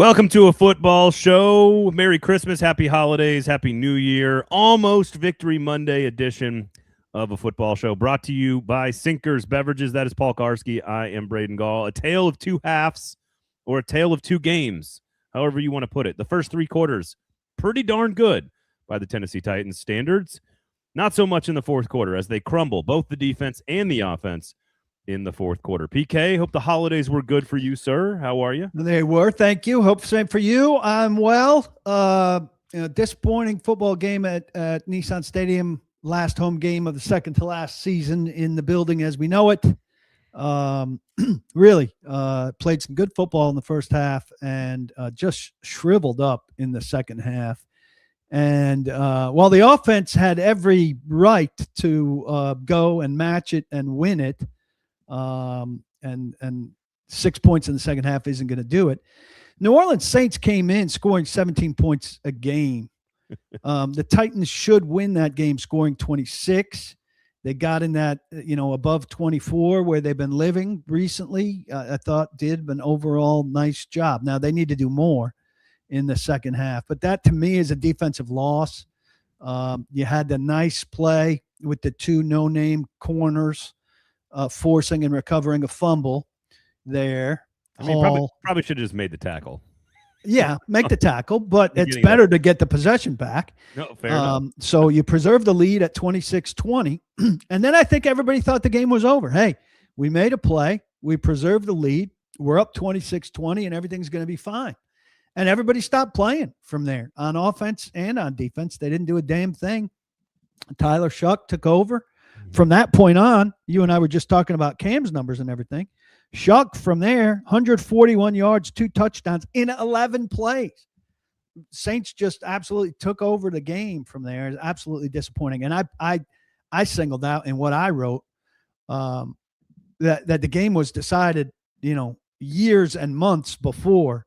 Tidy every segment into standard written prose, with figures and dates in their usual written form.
Welcome to a football show. Merry Christmas, happy holidays, happy New Year. Almost Victory Monday edition of a football show brought to you by Sinkers Beverages. That is Paul Kuharsky. I am Braden Gall. A tale of two halves or a tale of two games, however you want to put it. The first three quarters, pretty darn good by the Tennessee Titans standards. Not so much in the fourth quarter as they crumble, both the defense and the offense in the fourth quarter. PK, hope the holidays were good for you, sir. How are you? They were. Thank you. Hope same for you. I'm well. Disappointing football game at Nissan Stadium. Last home game of the second to last season in the building as we know it. Really played some good football in the first half and just shriveled up in the second half. And while the offense had every right to go and match it and win it, and 6 points in the second half isn't going to do it. New Orleans Saints came in scoring 17 points a game. The Titans should win that game scoring 26. They got in that, above 24 where they've been living recently. I thought did an overall nice job. Now they need to do more in the second half, but that to me is a defensive loss. You had the nice play with the two no-name corners forcing and recovering a fumble there. I mean, probably should have just made the tackle. Yeah, make the tackle, but it's better to get the possession back. No, fair enough. So you preserve the lead at 26-20, and then I think everybody thought the game was over. Hey, we made a play. We preserved the lead. We're up 26-20, and everything's going to be fine. And everybody stopped playing from there on offense and on defense. They didn't do a damn thing. Tyler Shuck took over. From that point on, you and I were just talking about Cam's numbers and everything. Shuck from there, 141 yards, 2 touchdowns in 11 plays. Saints just absolutely took over the game from there. It's absolutely disappointing. And I singled out in what I wrote that the game was decided, years and months before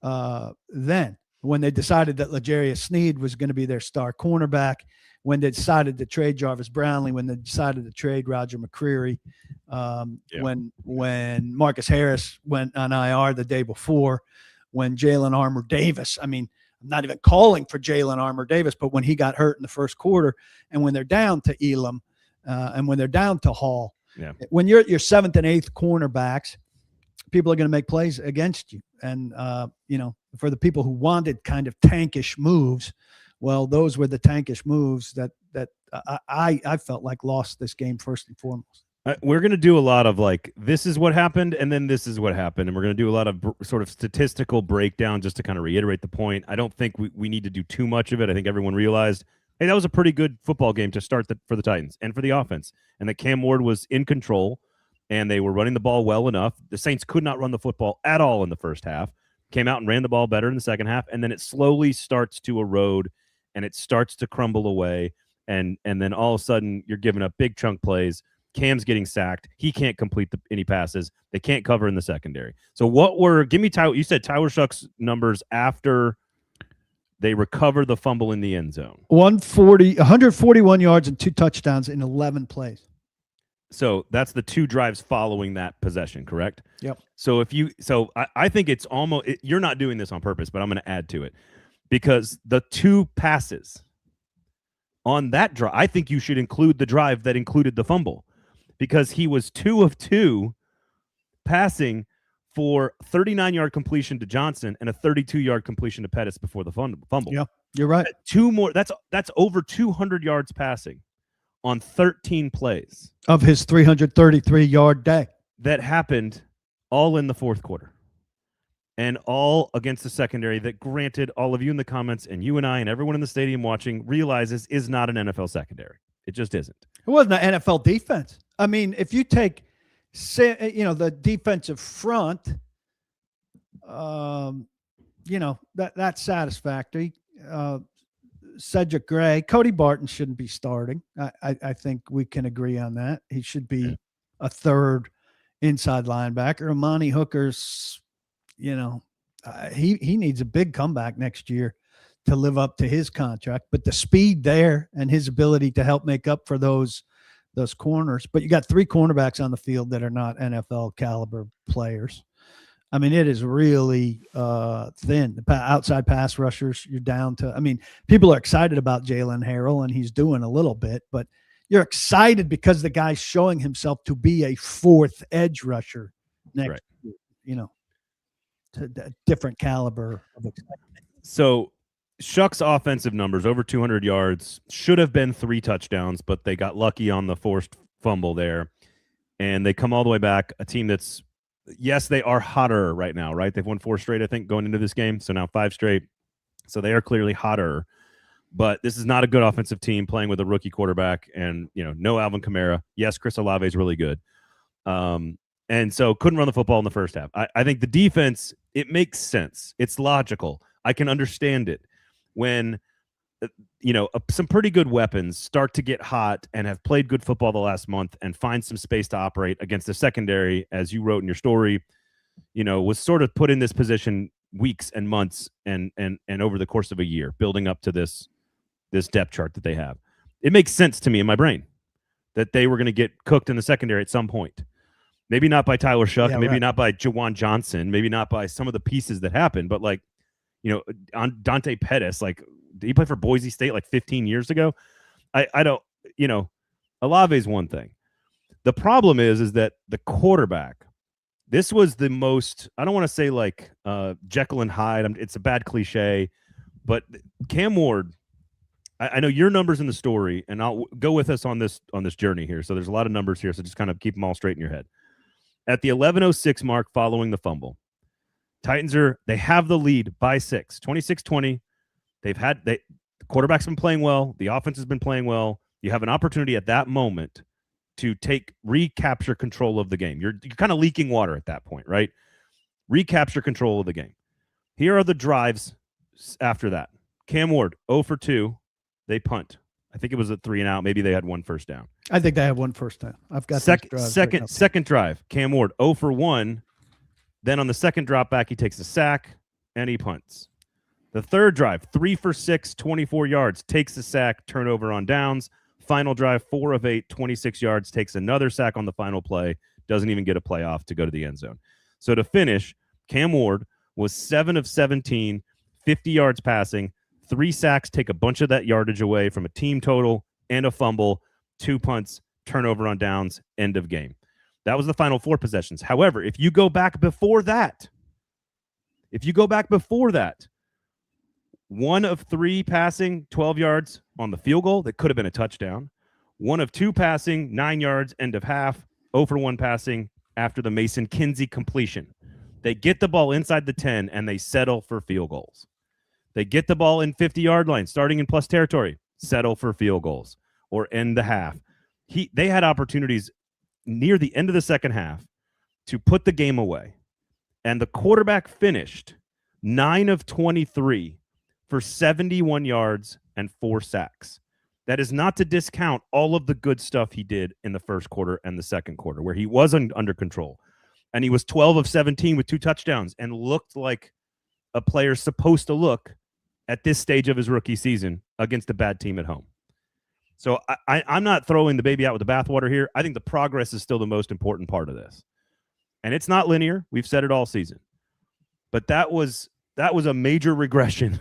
then, when they decided that L'Jarius Sneed was going to be their star cornerback, when they decided to trade Jarvis Brownlee, when they decided to trade Roger McCreary, when Marcus Harris went on IR the day before, when Jalen Armour Davis, I'm not even calling for Jalen Armour Davis, but when he got hurt in the first quarter, and when they're down to Elam, and when they're down to Hall, when you're at your 7th and 8th cornerbacks, people are going to make plays against you. And, for the people who wanted kind of tankish moves, well, those were the tankish moves that I felt like lost this game first and foremost. We're going to do a lot of this is what happened, and then this is what happened. And we're going to do a lot of sort of statistical breakdown just to kind of reiterate the point. I don't think we need to do too much of it. I think everyone realized, hey, that was a pretty good football game to start for the Titans and for the offense, and that Cam Ward was in control, and they were running the ball well enough. The Saints could not run the football at all in the first half, came out and ran the ball better in the second half, and then it slowly starts to erode, and it starts to crumble away, and then all of a sudden you're giving up big chunk plays. Cam's getting sacked. He can't complete any passes. They can't cover in the secondary. So give me Tyler. You said Tyler Shuck's numbers after they recover the fumble in the end zone. 141 yards and 2 touchdowns in 11 plays. So that's the 2 drives following that possession, correct? Yep. So I think it's almost, you're not doing this on purpose, but I'm going to add to it. Because the 2 passes on that drive, I think you should include the drive that included the fumble, because he was 2 of 2 passing for 39-yard completion to Johnson and a 32-yard completion to Pettis before the fumble. Yeah, you're right. 2 more. That's over 200 yards passing on 13 plays of his 333-yard day. That happened all in the fourth quarter. And all against the secondary that, granted, all of you in the comments and you and I and everyone in the stadium watching realizes is not an NFL secondary. It just isn't. It wasn't an NFL defense. If you take, the defensive front, that's satisfactory. Cedric Gray, Cody Barton shouldn't be starting. I think we can agree on that. He should be a third inside linebacker. Amani Hooker's, he needs a big comeback next year to live up to his contract, but the speed there and his ability to help make up for those corners. But you got 3 cornerbacks on the field that are not NFL caliber players. I mean, it is really thin. The outside pass rushers, you're down to. I mean, people are excited about Jalen Harrell, and he's doing a little bit, but you're excited because the guy's showing himself to be a fourth edge rusher next year, you know, to a different caliber of excitement. So Shuck's offensive numbers, over 200 yards, should have been 3 touchdowns, but they got lucky on the forced fumble there. And they come all the way back, a team that's, yes, they are hotter right now, right? They've won 4 straight, I think, going into this game. So now 5 straight. So they are clearly hotter. But this is not a good offensive team playing with a rookie quarterback and, no Alvin Kamara. Yes, Chris Olave is really good. And so couldn't run the football in the first half. I think the defense, it makes sense. It's logical. I can understand it. When, some pretty good weapons start to get hot and have played good football the last month and find some space to operate against the secondary, as you wrote in your story, was sort of put in this position weeks and months and over the course of a year, building up to this depth chart that they have. It makes sense to me in my brain that they were going to get cooked in the secondary at some point. Maybe not by Tyler Shuck, maybe not by Jawan Johnson, maybe not by some of the pieces that happened, but on Dante Pettis, did he play for Boise State 15 years ago? I don't, Olave's one thing. The problem is that the quarterback, this was the most, I don't want to say Jekyll and Hyde. It's a bad cliche, but Cam Ward, I know your numbers in the story, and I'll go with us on this journey here. So there's a lot of numbers here, so just kind of keep them all straight in your head. At the 11:06 mark following the fumble, Titans they have the lead by 6, 26-20. The quarterback's been playing well. The offense has been playing well. You have an opportunity at that moment to recapture control of the game. You're kind of leaking water at that point, right? Recapture control of the game. Here are the drives after that. Cam Ward, 0 for 2. They punt. I think it was a 3 and out. Maybe they had 1 first down. I think they had 1 first down. I've got second drive. Cam Ward, 0 for 1. Then on the second drop back, he takes a sack and he punts. The third drive, 3 for 6, 24 yards, takes a sack, turnover on downs. Final drive, 4 of 8, 26 yards, takes another sack on the final play, doesn't even get a playoff to go to the end zone. So to finish, Cam Ward was 7 of 17, 50 yards passing, 3 sacks, take a bunch of that yardage away from a team total, and a fumble, 2 punts, turnover on downs, end of game. That was the final 4 possessions. However, if you go back before that, 1 of 3 passing, 12 yards on the field goal. That could have been a touchdown. 1 of 2 passing, 9 yards, end of half. 0 for 1 passing after the Mason Kinsey completion. They get the ball inside the 10, and they settle for field goals. They get the ball in 50-yard line, starting in plus territory, settle for field goals or end the half. They had opportunities near the end of the second half to put the game away, and the quarterback finished 9 of 23 for 71 yards and 4 sacks. That is not to discount all of the good stuff he did in the first quarter and the second quarter, where he was under control. And he was 12 of 17 with 2 touchdowns and looked like a player's supposed to look at this stage of his rookie season against a bad team at home. So I'm not throwing the baby out with the bathwater here. I think the progress is still the most important part of this. And it's not linear. We've said it all season. But that was a major regression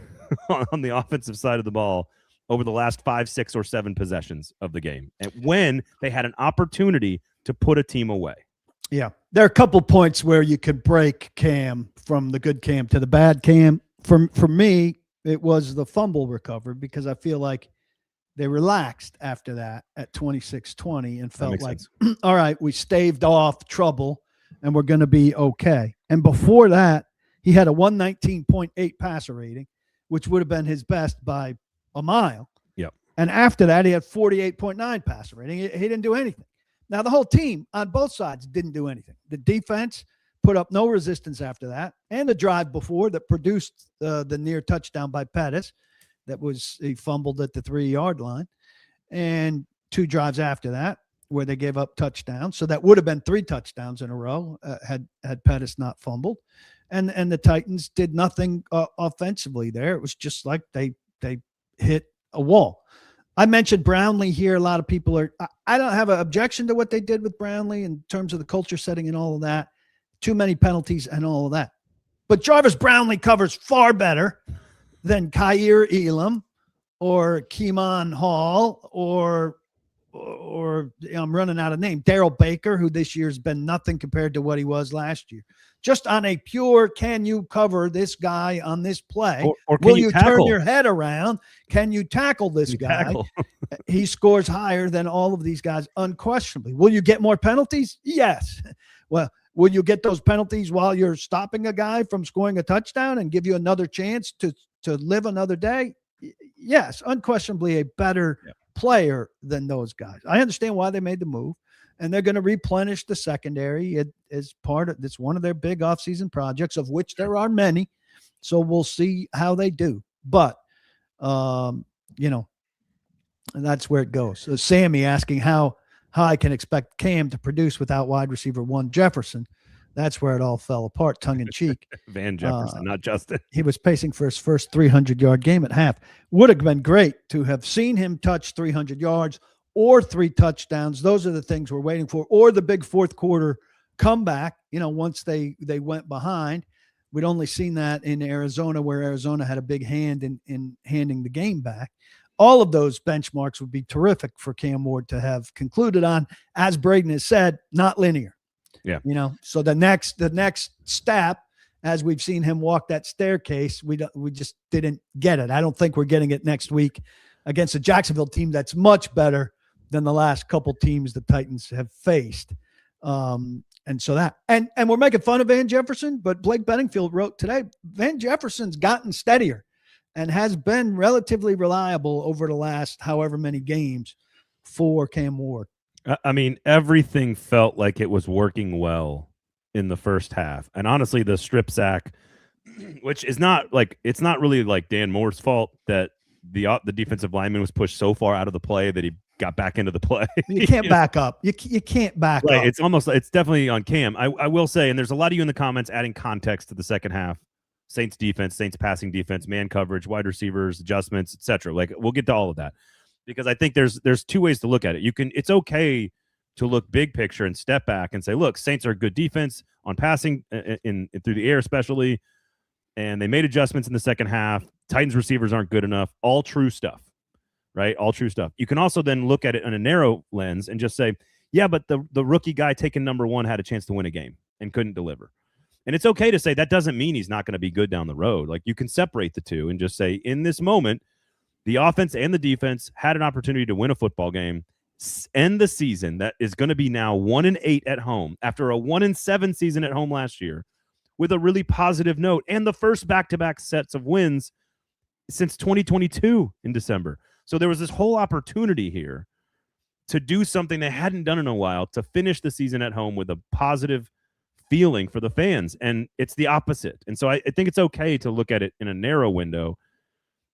on the offensive side of the ball over the last 5, 6, or 7 possessions of the game, and when they had an opportunity to put a team away. Yeah. There are a couple points where you could break Cam from the good Cam to the bad Cam. For me, it was the fumble recovery, because I feel like they relaxed after that at 26-20 and felt like, all right, we staved off trouble and we're going to be okay. And before that, he had a 119.8 passer rating, which would have been his best by a mile. Yep. And after that, he had 48.9 passer rating. He didn't do anything. Now, the whole team on both sides didn't do anything. The defense put up no resistance after that, and the drive before that produced the near touchdown by Pettis. He fumbled at the 3-yard line, and 2 drives after that where they gave up touchdowns. So that would have been 3 touchdowns in a row had Pettis not fumbled. And the Titans did nothing offensively there. It was just like they hit a wall. I mentioned Brownlee here. A lot of people I don't have an objection to what they did with Brownlee in terms of the culture setting and all of that. too many penalties and all of that. But Jarvis Brownlee covers far better than Kyer Elam or Keeman Hall or I'm running out of name, Daryl Baker, who this year's been nothing compared to what he was last year. Just on a pure, can you cover this guy on this play? Or will you turn your head around? Can you tackle this guy? He scores higher than all of these guys, unquestionably. Will you get more penalties? Yes. Well, will you get those penalties while you're stopping a guy from scoring a touchdown and give you another chance to live another day? Yes, unquestionably a better player than those guys. I understand why they made the move, and they're going to replenish the secondary. It is part of it's one of their big offseason projects, of which there are many. So we'll see how they do. But you know, and that's where it goes. So Sammy asking how I can expect Cam to produce without wide receiver 1 Jefferson. That's where it all fell apart, tongue in cheek. Van Jefferson, not Justin. He was pacing for his first 300-yard game at half. Would have been great to have seen him touch 300 yards or 3 touchdowns. Those are the things we're waiting for. Or the big fourth quarter comeback, you know, once they went behind. We'd only seen that in Arizona, where Arizona had a big hand in handing the game back. All of those benchmarks would be terrific for Cam Ward to have concluded on. As Braden has said, not linear. Yeah. You know, so the next step, as we've seen him walk that staircase, we just didn't get it. I don't think we're getting it next week against a Jacksonville team that's much better than the last couple teams the Titans have faced. And so that, and we're making fun of Van Jefferson, but Blake Bedingfield wrote today, Van Jefferson's gotten steadier and has been relatively reliable over the last however many games for Cam Ward. I mean, everything felt like it was working well in the first half. And honestly, the strip sack, which is not like, it's not really like Dan Moore's fault that the defensive lineman was pushed so far out of the play that he got back into the play. You can't back up. You can't back up. It's almost, it's definitely on Cam. I will say, and there's a lot of you in the comments adding context to the second half. Saints defense, Saints passing defense, man coverage, wide receivers, adjustments, etc. Like, we'll get to all of that, because I think there's 2 ways to look at it. It's okay to look big picture and step back and say, look, Saints are a good defense on passing in through the air, especially, and they made adjustments in the second half. Titans receivers aren't good enough. All true stuff, right? All true stuff. You can also then look at it in a narrow lens and just say, yeah, but the rookie guy taking number 1 had a chance to win a game and couldn't deliver. And it's okay to say that doesn't mean he's not going to be good down the road. Like, you can separate the two and just say, in this moment, the offense and the defense had an opportunity to win a football game, end the season that is going to be now 1-8 at home after a 1-7 season at home last year, with a really positive note, and the first back-to-back sets of wins since 2022 in December. So there was this whole opportunity here to do something they hadn't done in a while, to finish the season at home with a positive feeling for the fans, and it's the opposite. And so I think it's okay to look at it in a narrow window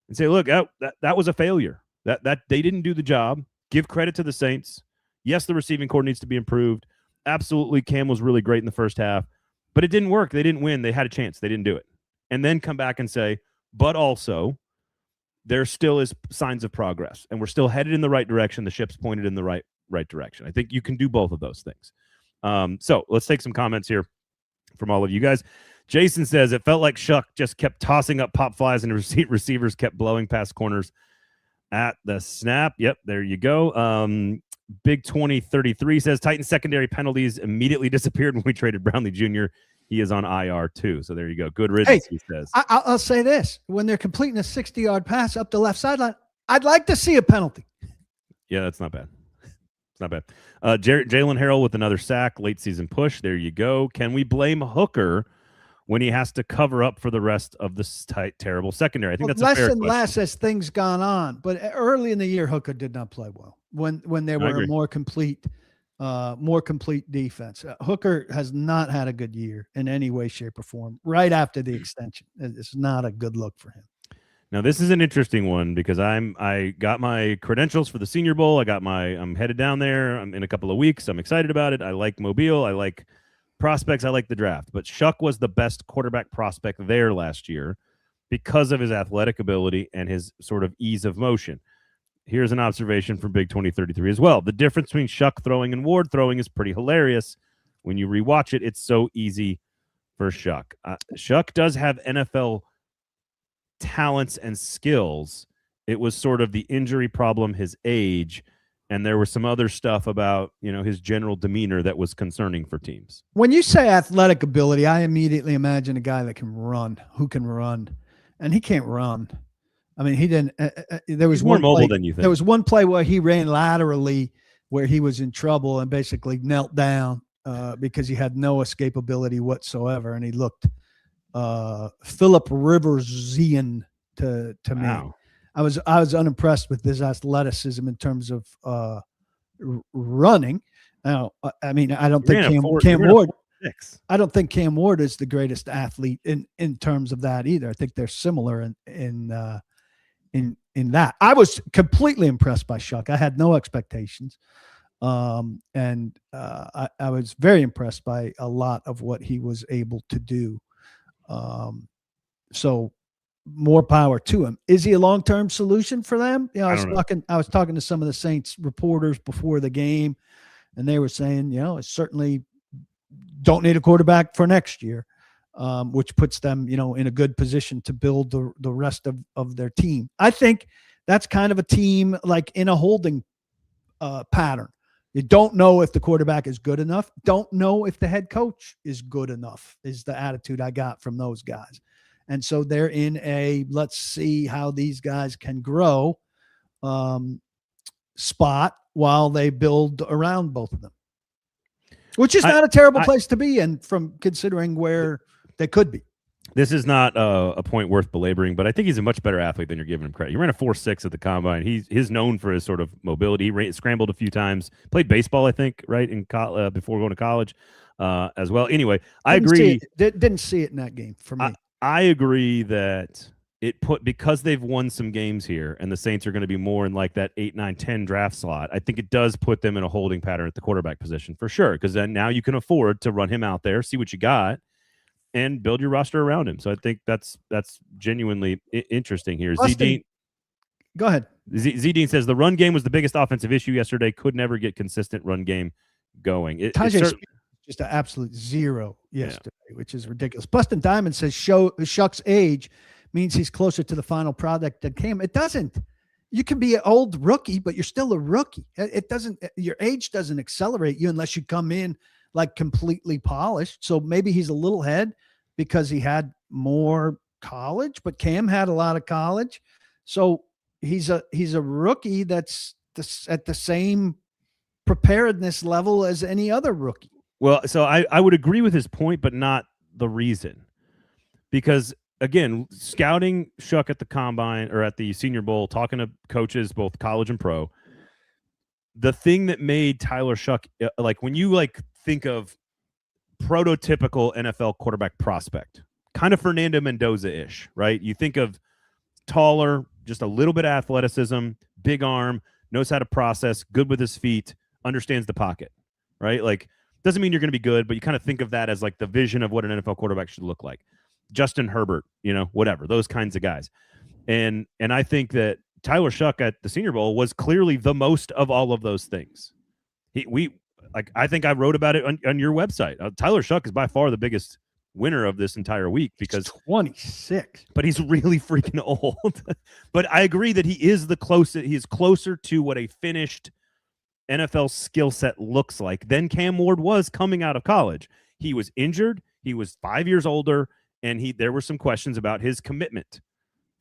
and say, look, that was a failure. That they didn't do the job. Give credit to the Saints. Yes, the receiving core needs to be improved. Absolutely, Cam was really great in the first half, but it didn't work. They didn't win. They had a chance. They didn't do it. And then come back and say, but also, there still is signs of progress, and we're still headed in the right direction. The ship's pointed in the right direction. I think you can do both of those things. So let's take some comments here from all of you guys. Jason says, it felt like Shuck just kept tossing up pop flies and receivers kept blowing past corners at the snap. Yep, there you go. Big 2033 says, Titans secondary penalties immediately disappeared when we traded Brownlee Jr. He is on IR too. So there you go. Good riddance, he says. I'll say this. When they're completing a 60-yard pass up the left sideline, I'd like to see a penalty. Yeah, that's not bad. It's not bad. Jalen Harrell with another sack, late season push. There you go. Can we blame Hooker when he has to cover up for the rest of this terrible secondary? I think that's a fair question. Less as things gone on, but early in the year, Hooker did not play well when they were a more complete defense. Hooker has not had a good year in any way, shape, or form. Right after the extension, it's not a good look for him. Now, this is an interesting one because I got my credentials for the Senior Bowl. I'm headed down there. I'm in a couple of weeks. I'm excited about it. I like Mobile. I like prospects. I like the draft. But Shuck was the best quarterback prospect there last year because of his athletic ability and his sort of ease of motion. Here's an observation from Big 2033 as well. The difference between Shuck throwing and Ward throwing is pretty hilarious. When you rewatch it, it's so easy for Shuck. Shuck does have NFL talents and skills. It was sort of the injury problem, his age, and there was some other stuff about, his general demeanor that was concerning for teams. When you say athletic ability, I immediately imagine a guy that who can run, and he can't run. I mean, he didn't. There was He's more mobile than you think. There was one play where he ran laterally, where he was in trouble and basically knelt down because he had no escapability whatsoever, and he looked Philip Riversian to Wow. me. I was unimpressed with his athleticism in terms of running. Now, I mean, I don't think Cam Ward. I don't think Cam Ward is the greatest athlete in terms of that either. I think they're similar in that. I was completely impressed by Shuck. I had no expectations, and I was very impressed by a lot of what he was able to do. So more power to him. Is he a long-term solution for them? I was talking to some of the Saints reporters before the game, and they were saying, it's certainly don't need a quarterback for next year, which puts them, in a good position to build the rest of their team. I think that's kind of a team like in a holding pattern. You don't know if the quarterback is good enough. Don't know if the head coach is good enough is the attitude I got from those guys. And so they're in a let's see how these guys can grow spot while they build around both of them, which is not a terrible place to be in from considering where they could be. This is not a point worth belaboring, but I think he's a much better athlete than you're giving him credit. He ran a 4.6 at the combine. He's known for his sort of mobility. He scrambled a few times. Played baseball, I think, right before going to college as well. Anyway, I agree. Didn't see it in that game for me. I agree that because they've won some games here and the Saints are going to be more in like that 8, 9, 10 draft slot. I think it does put them in a holding pattern at the quarterback position for sure. Because then now you can afford to run him out there, see what you got, and build your roster around him. So I think that's genuinely interesting here. Z-Dean, go ahead. Z-Dean says the run game was the biggest offensive issue yesterday. Could never get consistent run game going. Just an absolute zero yesterday, which is ridiculous. Bustin' Diamond says Shuck's age means he's closer to the final product than Cam. It doesn't. You can be an old rookie, but you're still a rookie. It doesn't. Your age doesn't accelerate you unless you come in like completely polished. So maybe he's a little ahead because he had more college, but Cam had a lot of college. So he's a rookie that's at the same preparedness level as any other rookie. Well, so I would agree with his point, but not the reason. Because, again, scouting Shuck at the Combine or at the Senior Bowl, talking to coaches, both college and pro, the thing that made Tyler Shuck, like when you think of prototypical NFL quarterback prospect, kind of Fernando Mendoza-ish, right? You think of taller, just a little bit of athleticism, big arm, knows how to process, good with his feet, understands the pocket, right? Like, doesn't mean you're going to be good, but you kind of think of that as like the vision of what an NFL quarterback should look like. Justin Herbert, whatever, those kinds of guys. And I think that Tyler Shuck at the Senior Bowl was clearly the most of all of those things. I think I wrote about it on your website. Tyler Shuck is by far the biggest winner of this entire week because he's 26, but he's really freaking old. But I agree that he is he is closer to what a finished NFL skill set looks like than Cam Ward was coming out of college. He was injured. He was 5 years older, and there were some questions about his commitment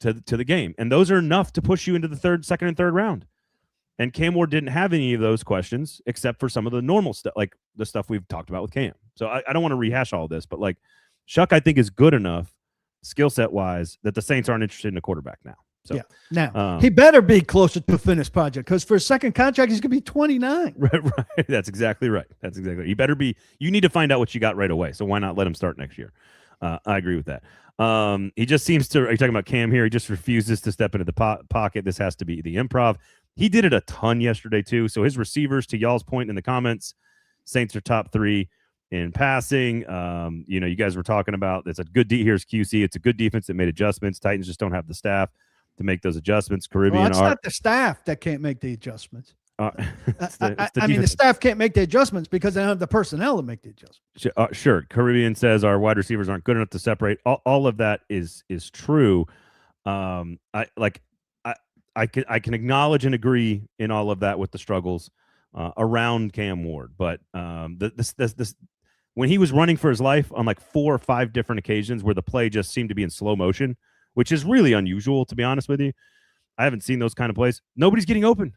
to the game. And those are enough to push you into the second and third round. And Cam Ward didn't have any of those questions except for some of the normal stuff, like the stuff we've talked about with Cam. So I don't want to rehash all this, but like Shuck, I think is good enough skill set wise that the Saints aren't interested in a quarterback now. So, yeah. Now, he better be closer to a finished project because for a second contract, he's going to be 29. Right. That's exactly right. You better be. You need to find out what you got right away. So why not let him start next year? I agree with that. He just seems to. Are you talking about Cam here? He just refuses to step into the pocket. This has to be the improv. He did it a ton yesterday too. So his receivers, to y'all's point in the comments, Saints are top 3 in passing. You guys were talking about it's a good here's QC. It's a good defense that made adjustments. Titans just don't have the staff to make those adjustments. Caribbean it's not the staff that can't make the adjustments. I mean, the staff can't make the adjustments because they don't have the personnel to make the adjustments. Sure. Caribbean says our wide receivers aren't good enough to separate. All of that is true. I can acknowledge and agree in all of that with the struggles around Cam Ward, but this when he was running for his life on like 4 or 5 different occasions where the play just seemed to be in slow motion, which is really unusual, to be honest with you. I haven't seen those kind of plays. Nobody's getting open.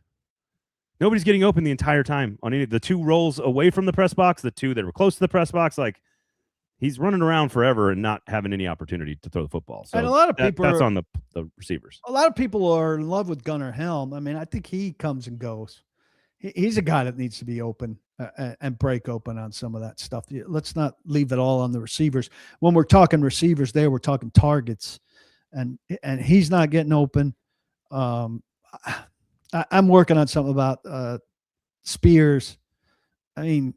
Nobody's getting open the entire time on any of the 2 rolls away from the press box, the 2 that were close to the press box. Like, he's running around forever and not having any opportunity to throw the football. So and a lot of people that's on the receivers. A lot of people are in love with Gunnar Helm. I mean, I think he comes and goes. He's a guy that needs to be open and break open on some of that stuff. Let's not leave it all on the receivers. When we're talking receivers there, we're talking targets, and he's not getting open. I'm working on something about Spears. I mean,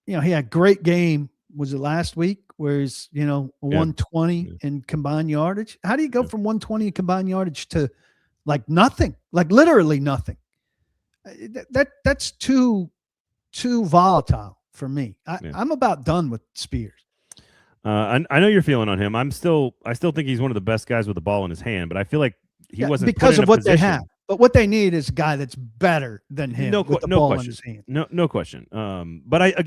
he had a great game. Was it last week where he's, 120 in combined yardage? How do you go from 120 in combined yardage to like nothing, like literally nothing? That's too volatile for me. I'm about done with Spears. I know you're feeling on him. I still think he's one of the best guys with the ball in his hand, but I feel like he wasn't because of what they have. But what they need is a guy that's better than him with the ball in his hand. No question. But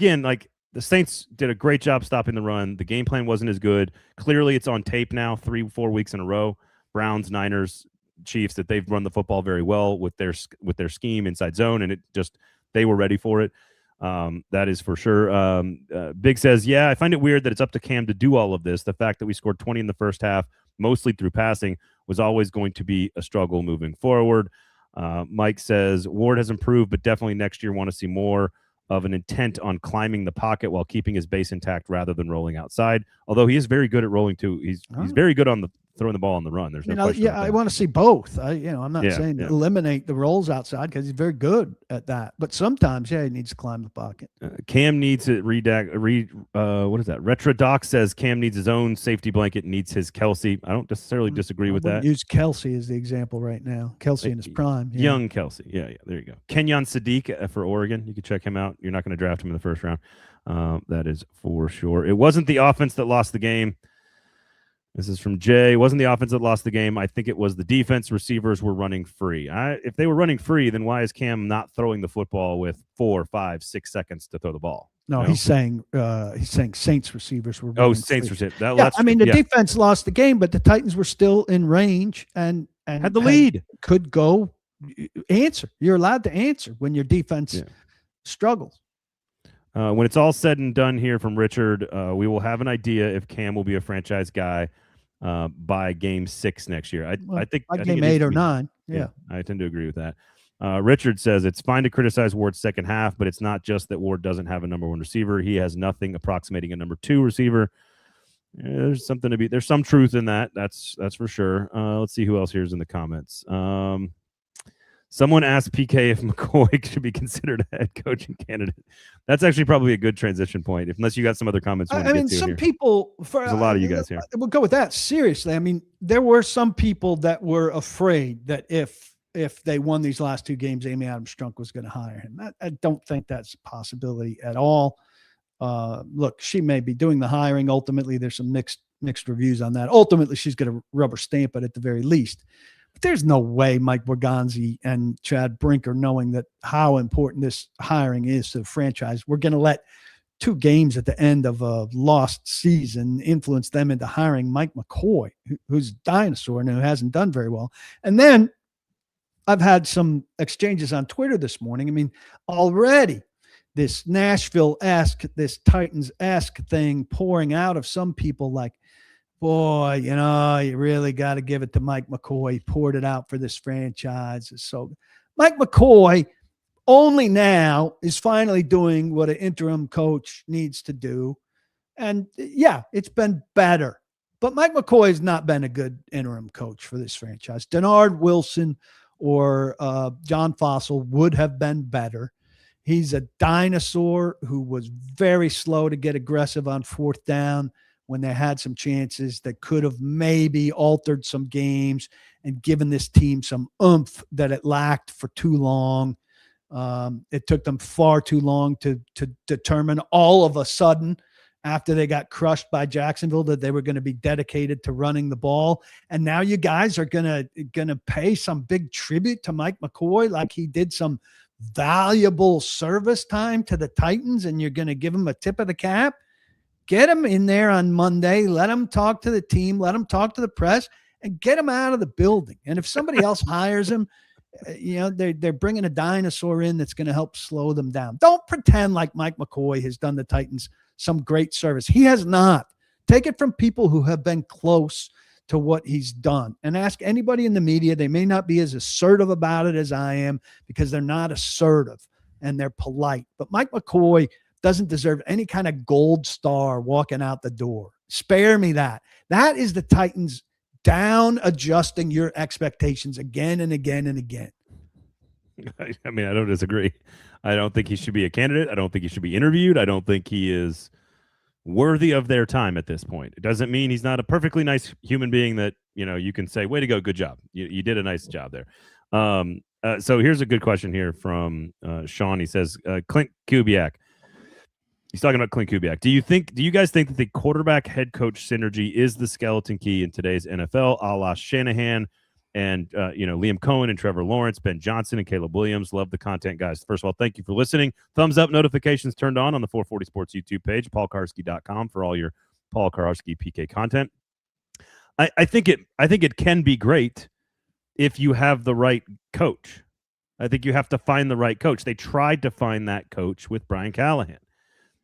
the Saints did a great job stopping the run. The game plan wasn't as good. Clearly, it's on tape now, 3-4 weeks in a row. Browns, Niners, Chiefs, that they've run the football very well with their scheme inside zone, and they were ready for it. That is for sure. Big says, I find it weird that it's up to Cam to do all of this. The fact that we scored 20 in the first half, mostly through passing, was always going to be a struggle moving forward. Mike says, Ward has improved, but definitely next year want to see more of an intent on climbing the pocket while keeping his base intact rather than rolling outside. Although he is very good at rolling too. He's very good on throwing the ball on the run. There's no question. I want to see both. I'm not saying eliminate the rolls outside because he's very good at that. But sometimes, he needs to climb the pocket. Cam needs to what is that? Retrodoc says Cam needs his own safety blanket, needs his Kelsey. I don't necessarily disagree with that. Use Kelsey as the example right now. Kelsey in his prime. Yeah. Young Kelsey. Yeah. There you go. Kenyon Sadiq for Oregon. You can check him out. You're not going to draft him in the first round. That is for sure. It wasn't the offense that lost the game. This is from Jay. It wasn't the offense that lost the game. I think it was the defense. Receivers were running free. If they were running free, then why is Cam not throwing the football with 4, 5, 6 seconds to throw the ball? No, he's saying Saints receivers were. Saints receivers. The defense lost the game, but the Titans were still in range and had the lead. Could go answer. You're allowed to answer when your defense struggles. When it's all said and done here from Richard, we will have an idea if Cam will be a franchise guy by game 6 next year. I think game 8 or 9. Yeah, I tend to agree with that. Richard says it's fine to criticize Ward's second half, but it's not just that Ward doesn't have a number 1 receiver. He has nothing approximating a number 2 receiver. There's something to be. There's some truth in that. That's for sure. Let's see who else here is in the comments. Someone asked PK if McCoy should be considered a head coaching candidate. That's actually probably a good transition point, unless you got some other comments. Some people, there's a lot of you guys here. We'll go with that. Seriously, I mean, there were some people that were afraid that if they won these last 2 games, Amy Adams-Strunk was going to hire him. I don't think that's a possibility at all. Look, she may be doing the hiring. Ultimately, there's some mixed reviews on that. Ultimately, she's going to rubber stamp it at the very least. But there's no way Mike Borgonzi and Chad Brinker, knowing that how important this hiring is to the franchise, we're going to let 2 games at the end of a lost season influence them into hiring Mike McCoy, who's a dinosaur and who hasn't done very well. And then I've had some exchanges on Twitter this morning. I mean, already this Nashville-esque, this Titans-esque thing pouring out of some people like, boy, you really got to give it to Mike McCoy. He poured it out for this franchise. So Mike McCoy only now is finally doing what an interim coach needs to do. And it's been better. But Mike McCoy has not been a good interim coach for this franchise. Denard Wilson or John Fossil would have been better. He's a dinosaur who was very slow to get aggressive on 4th down when they had some chances that could have maybe altered some games and given this team some oomph that it lacked for too long. It took them far too long to determine all of a sudden after they got crushed by Jacksonville that they were going to be dedicated to running the ball. And now you guys are gonna pay some big tribute to Mike McCoy like he did some valuable service time to the Titans, and you're going to give him a tip of the cap. Get him in there on Monday. Let him talk to the team. Let him talk to the press, and get him out of the building. And if somebody else hires him, they're bringing a dinosaur in that's going to help slow them down. Don't pretend like Mike McCoy has done the Titans some great service. He has not. Take it from people who have been close to what he's done, and ask anybody in the media. They may not be as assertive about it as I am because they're not assertive and they're polite. But Mike McCoy doesn't deserve any kind of gold star walking out the door. Spare me that. That is the Titans down adjusting your expectations again and again and again. I mean, I don't disagree. I don't think he should be a candidate. I don't think he should be interviewed. I don't think he is worthy of their time at this point. It doesn't mean he's not a perfectly nice human being that, you can say, way to go, good job. You did a nice job there. So here's a good question here from Sean. He says, Clint Kubiak. He's talking about Clint Kubiak. Do you guys think that the quarterback head coach synergy is the skeleton key in today's NFL, a la Shanahan and Liam Cohen and Trevor Lawrence, Ben Johnson and Caleb Williams? Love the content, guys. First of all, thank you for listening. Thumbs up, notifications turned on the 440 Sports YouTube page, paulkuharsky.com for all your Paul Kuharsky PK content. I think it can be great if you have the right coach. I think you have to find the right coach. They tried to find that coach with Brian Callahan,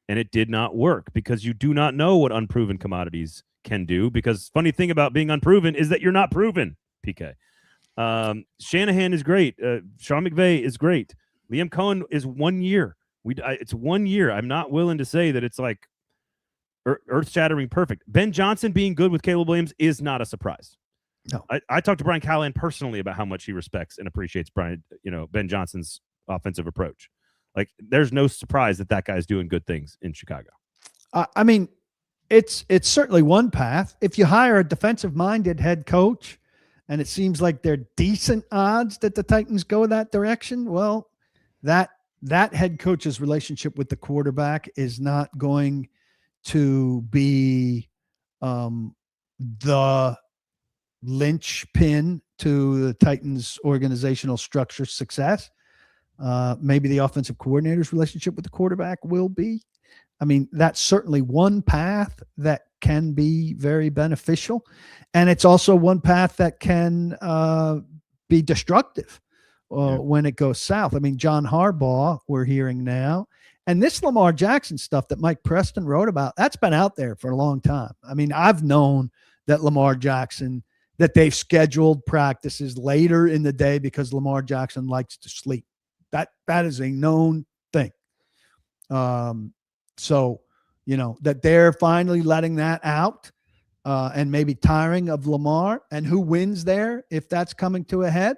and it did not work because you do not know what unproven commodities can do. Because funny thing about being unproven is that you're not proven. PK. Shanahan is great. Sean McVay is great. Liam Cohen is 1 year. It's 1 year. I'm not willing to say that it's like earth-shattering perfect. Ben Johnson being good with Caleb Williams is not a surprise. No. I talked to Brian Callahan personally about how much he respects and appreciates Ben Johnson's offensive approach. Like, there's no surprise that guy's doing good things in Chicago. I mean, it's certainly one path. If you hire a defensive-minded head coach, and it seems like they're decent odds that the Titans go that direction, well, that head coach's relationship with the quarterback is not going to be the linchpin to the Titans' organizational structure success. Maybe the offensive coordinator's relationship with the quarterback will be. I mean, that's certainly one path that can be very beneficial. And it's also one path that can be destructive when it goes south. I mean, John Harbaugh, we're hearing now. And this Lamar Jackson stuff that Mike Preston wrote about, that's been out there for a long time. I mean, I've known that Lamar Jackson, that they've scheduled practices later in the day because Lamar Jackson likes to sleep. That is a known thing. So, that they're finally letting that out and maybe tiring of Lamar, and who wins there if that's coming to a head.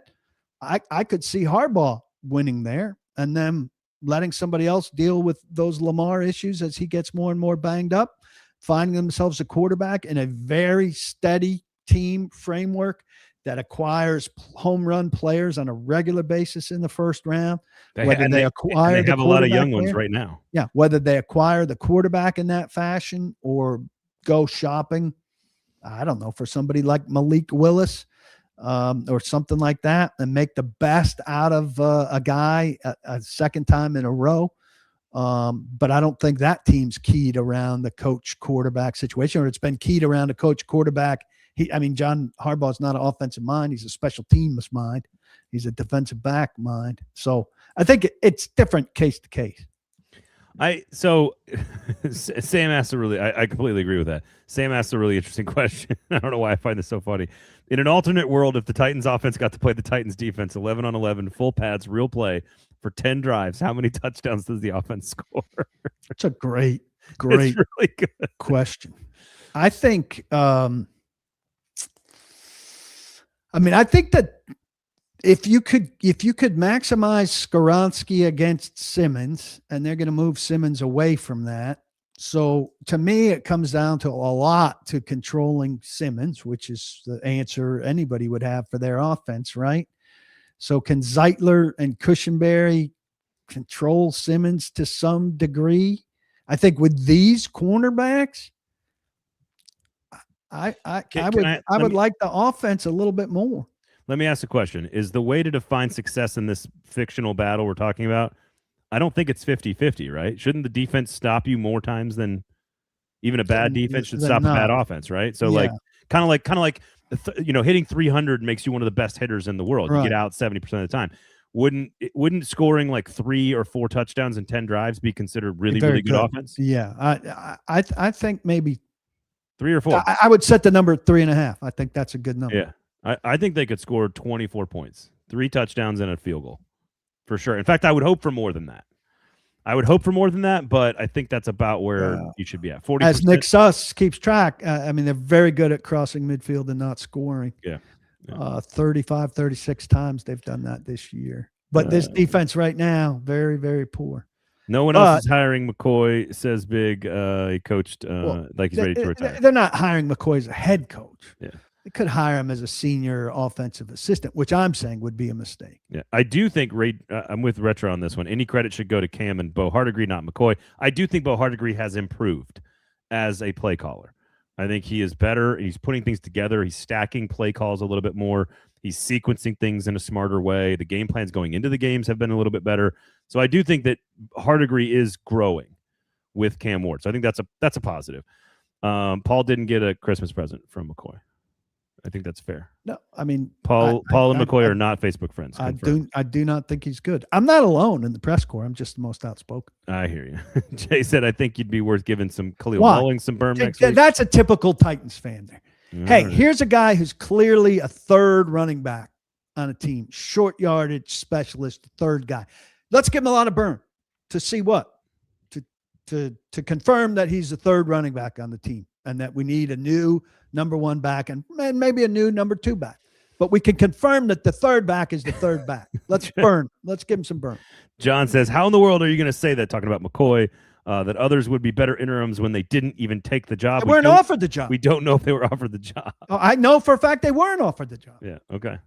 I could see Harbaugh winning there and them letting somebody else deal with those Lamar issues as he gets more and more banged up, finding themselves a quarterback in a very steady team framework that acquires home run players on a regular basis in the first round. They have a lot of young ones right now. Yeah. Whether they acquire the quarterback in that fashion or go shopping, I don't know, for somebody like Malik Willis or something like that, and make the best out of a guy a second time in a row. But I don't think that team's keyed around the coach quarterback situation, or it's been keyed around a coach quarterback. John Harbaugh's not an offensive mind. He's a special teams mind. He's a defensive back mind. So I think it's different case to case. Sam asked I completely agree with that. Sam asked a really interesting question. I don't know why I find this so funny. In an alternate world, if the Titans offense got to play the Titans defense 11 on 11, full pads, real play for 10 drives, how many touchdowns does the offense score? It's a great it's really good question. I think, I think that if you could maximize Skoronski against Simmons, and they're going to move Simmons away from that. So to me, it comes down to a lot to controlling Simmons, which is the answer anybody would have for their offense, right? So can Zeitler and Cushenberry control Simmons to some degree. I think with these cornerbacks, I would like the offense a little bit more. Let me ask a question. Is the way to define success in this fictional battle we're talking about, I don't think it's 50-50, right? Shouldn't the defense stop you more times than even a bad defense should stop a bad offense, right? So kind of like hitting 300 makes you one of the best hitters in the world. Right. You get out 70% of the time. Wouldn't scoring like 3 or 4 touchdowns in 10 drives be considered really good offense? Yeah, I think maybe 3 or 4. I would set the number at 3.5. I think that's a good number. Yeah. I think they could score 24 points, 3 touchdowns and a field goal for sure. In fact, I would hope for more than that. But I think that's about where you should be at. 40%. As Nick Suss keeps track, they're very good at crossing midfield and not scoring. Yeah. 35, 36 times they've done that this year. But this defense right now, very, very poor. No one else is hiring McCoy, says Big. He coached like he's ready to retire. They're not hiring McCoy as a head coach. Yeah. They could hire him as a senior offensive assistant, which I'm saying would be a mistake. Yeah, I do think I'm with Retro on this one. Any credit should go to Cam and Bo Hardegree, not McCoy. I do think Bo Hardegree has improved as a play caller. I think he is better. He's putting things together. He's stacking play calls a little bit more. He's sequencing things in a smarter way. The game plans going into the games have been a little bit better. So I do think that Hardegree is growing with Cam Ward. So I think that's a positive. Paul didn't get a Christmas present from McCoy. I think that's fair. No, I mean Paul and McCoy are not Facebook friends. I do not think he's good. I'm not alone in the press corps. I'm just the most outspoken. I hear you. Jay said, I think you'd be worth giving some Khalil Mulling some berm next week. That's a typical Titans fan there. Hey, here's a guy who's clearly a third running back on a team, short yardage specialist, third guy. Let's give him a lot of burn to see what? To confirm that he's the third running back on the team and that we need a new number 1 back and maybe a new number 2 back. But we can confirm that the third back is the third back. Let's burn. Let's give him some burn. John says, how in the world are you going to say that, talking about McCoy, that others would be better interims when they didn't even take the job? They weren't offered the job. We don't know if they were offered the job. Oh, I know for a fact they weren't offered the job. Yeah, okay.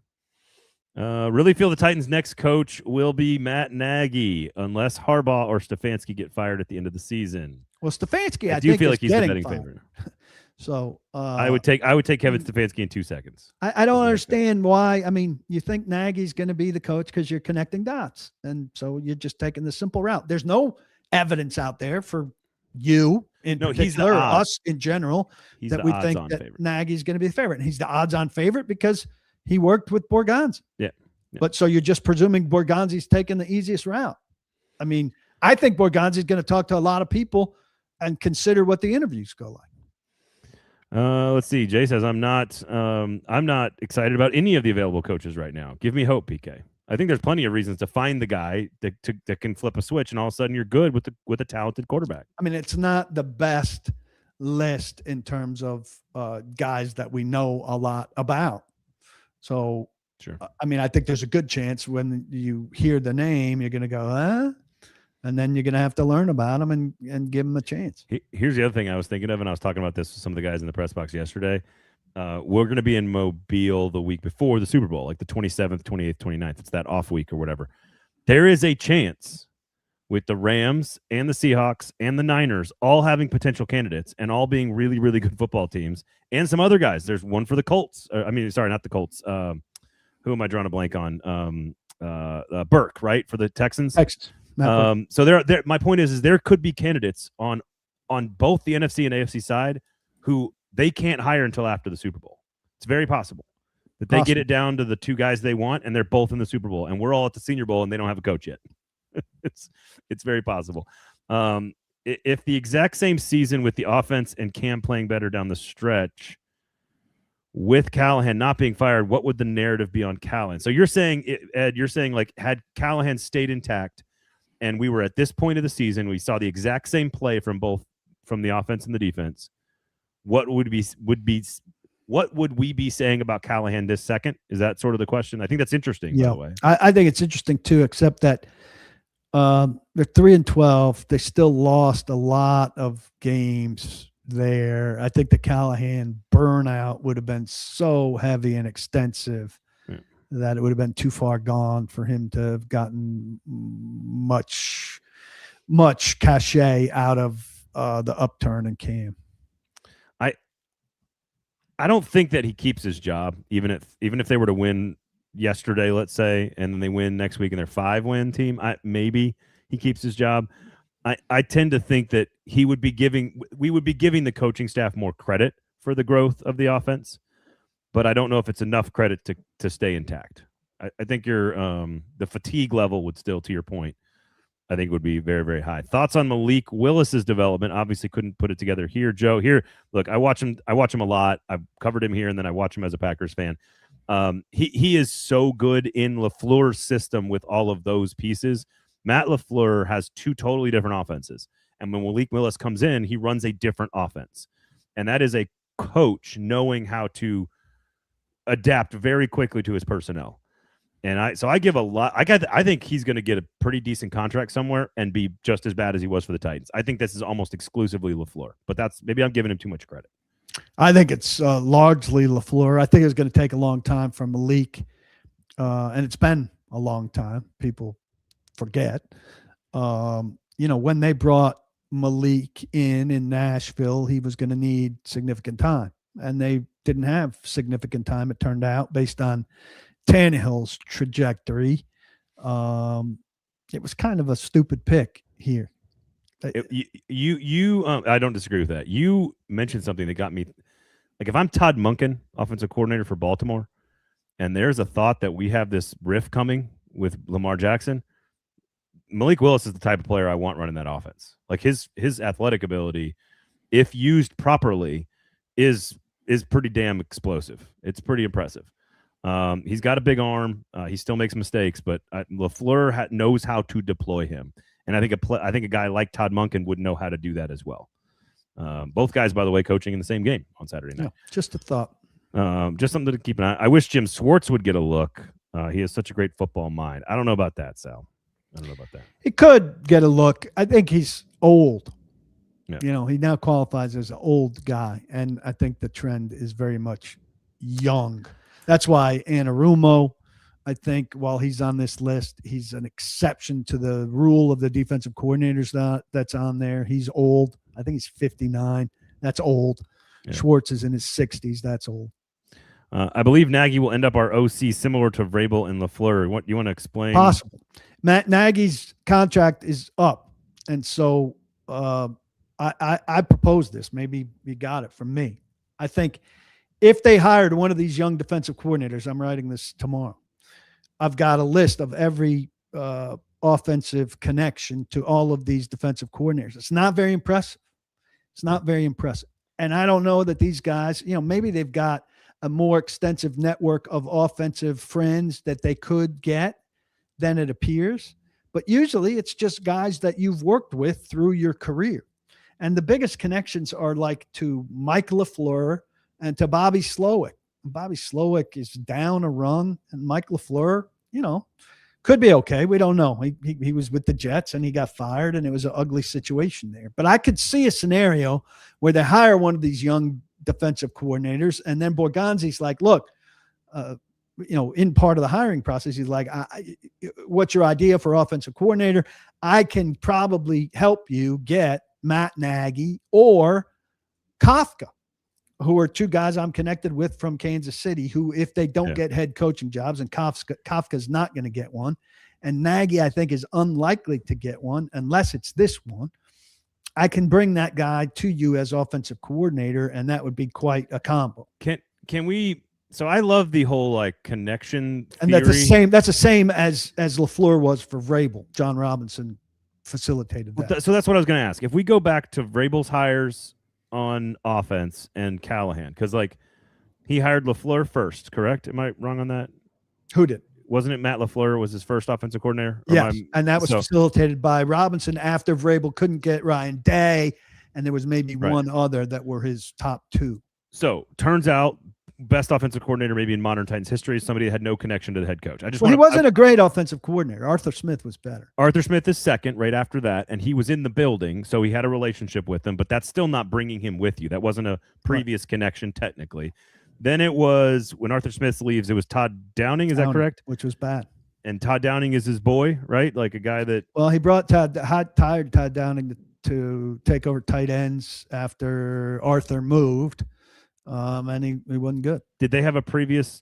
Really feel the Titans' next coach will be Matt Nagy, unless Harbaugh or Stefanski get fired at the end of the season. Well, Stefanski, I do feel like he's the betting favorite. So I would take Kevin Stefanski in 2 seconds. I don't understand why. I mean, you think Nagy's going to be the coach because you're connecting dots, and so you're just taking the simple route. There's no evidence out there for you in particular, or us in general, that we think that favorite. Nagy's going to be the favorite. And he's the odds-on favorite because he worked with Borgonzi. Yeah. But so you're just presuming Borgonzi's taking the easiest route. I mean, I think Borgonzi's going to talk to a lot of people and consider what the interviews go like. Let's see. Jay says, I'm not excited about any of the available coaches right now. Give me hope, PK. I think there's plenty of reasons to find the guy that can flip a switch, and all of a sudden you're good with a talented quarterback. I mean, it's not the best list in terms of guys that we know a lot about. So, sure. I mean, I think there's a good chance when you hear the name, you're going to go, huh? And then you're going to have to learn about him and give him a chance. Here's the other thing I was thinking of, and I was talking about this with some of the guys in the press box yesterday. We're going to be in Mobile the week before the Super Bowl, like the 27th, 28th, 29th. It's that off week or whatever. There is a chance with the Rams and the Seahawks and the Niners all having potential candidates and all being really, really good football teams, and some other guys. There's one for the Colts. Sorry, not the Colts. Who am I drawing a blank on? Burke, right, for the Texans. So there. My point is there could be candidates on both the NFC and AFC side who they can't hire until after the Super Bowl. It's very possible that they get it down to the 2 guys they want, and they're both in the Super Bowl, and we're all at the Senior Bowl, and they don't have a coach yet. It's very possible. If the exact same season with the offense and Cam playing better down the stretch, with Callahan not being fired, what would the narrative be on Callahan? So you're saying, Ed, like had Callahan stayed intact, and we were at this point of the season, we saw the exact same play from the offense and the defense. What would we be saying about Callahan this second? Is that sort of the question? I think that's interesting. Yeah, by the way. I think it's interesting too, except that they're 3-12. They still lost a lot of games there. I think the Callahan burnout would have been so heavy and extensive that it would have been too far gone for him to have gotten much cachet out of the upturn in Cam. I don't think that he keeps his job, even if they were to win yesterday, let's say, and then they win next week and they're 5-win team. Maybe he keeps his job. I tend to think that we would be giving the coaching staff more credit for the growth of the offense, but I don't know if it's enough credit to stay intact. I think the fatigue level would still, to your point, I think would be very, very high. Thoughts on Malik Willis's development? Obviously couldn't put it together here. Joe, here, look, I watch him a lot. I've covered him here, and then I watch him as a Packers fan. He is so good in LaFleur's system with all of those pieces. Matt LaFleur has 2 totally different offenses. And when Malik Willis comes in, he runs a different offense. And that is a coach knowing how to adapt very quickly to his personnel. And I give a lot. I think he's going to get a pretty decent contract somewhere and be just as bad as he was for the Titans. I think this is almost exclusively LaFleur, but maybe I'm giving him too much credit. I think it's largely LaFleur. I think it's going to take a long time for Malik, and it's been a long time. People forget. When they brought Malik in Nashville, he was going to need significant time, and they didn't have significant time, it turned out, based on Tannehill's trajectory. It was kind of a stupid pick here. I don't disagree with that. You mentioned something that got me. Like, if I'm Todd Monken, offensive coordinator for Baltimore, and there's a thought that we have this riff coming with Lamar Jackson, Malik Willis is the type of player I want running that offense. Like, his athletic ability, if used properly, is pretty damn explosive. It's pretty impressive. He's got a big arm. He still makes mistakes, but LaFleur knows how to deploy him. And I think a guy like Todd Monken would know how to do that as well. Both guys, by the way, coaching in the same game on Saturday night. Yeah, just a thought. Just something to keep an eye. I wish Jim Schwartz would get a look. He has such a great football mind. I don't know about that, Sal. I don't know about that. He could get a look. I think he's old. Yeah. He now qualifies as an old guy, and I think the trend is very much young. That's why Anarumo, I think, while he's on this list, he's an exception to the rule of the defensive coordinators that's on there. He's old. I think he's 59. That's old. Yeah. Schwartz is in his 60s. That's old. I believe Nagy will end up our OC similar to Vrabel and LaFleur. What you want to explain? Possible. Matt Nagy's contract is up, and so I proposed this. Maybe you got it from me. I think if they hired one of these young defensive coordinators, I'm writing this tomorrow, I've got a list of every offensive connection to all of these defensive coordinators. It's not very impressive. And I don't know that these guys, maybe they've got a more extensive network of offensive friends that they could get than it appears. But usually it's just guys that you've worked with through your career. And the biggest connections are like to Mike LaFleur and to Bobby Slowick. Bobby Slowick is down a rung, and Mike LaFleur, could be okay. We don't know. He was with the Jets and he got fired, and it was an ugly situation there. But I could see a scenario where they hire one of these young defensive coordinators, and then Borgonzi's like, look, in part of the hiring process, he's like, what's your idea for offensive coordinator? I can probably help you get Matt Nagy or Kafka, who are 2 guys I'm connected with from Kansas City, who, if they don't get head coaching jobs, and Kafka's not going to get one, and Nagy, I think, is unlikely to get one unless it's this one, I can bring that guy to you as offensive coordinator, and that would be quite a combo. Can we? So I love the whole connection theory. And that's the same as LaFleur was for Vrabel. John Robinson facilitated that. So that's what I was going to ask. If we go back to Vrabel's hires on offense and Callahan, because he hired LaFleur first, correct? Am I wrong on that? Who did? Wasn't it Matt LaFleur was his first offensive coordinator? Yes, and that was facilitated by Robinson after Vrabel couldn't get Ryan Day, and there was maybe one other that were his top 2. So turns out best offensive coordinator maybe in modern Titans history is somebody that had no connection to the head coach. He wasn't a great offensive coordinator. Arthur Smith was better. Arthur Smith is second right after that, and he was in the building, so he had a relationship with them, but that's still not bringing him with you. That wasn't a previous connection technically. Then it was when Arthur Smith leaves. It was Todd Downing. Is that correct? Which was bad. And Todd Downing is his boy, right? Like a guy that. Well, he brought Todd Downing to take over tight ends after Arthur moved, and he wasn't good. Did they have a previous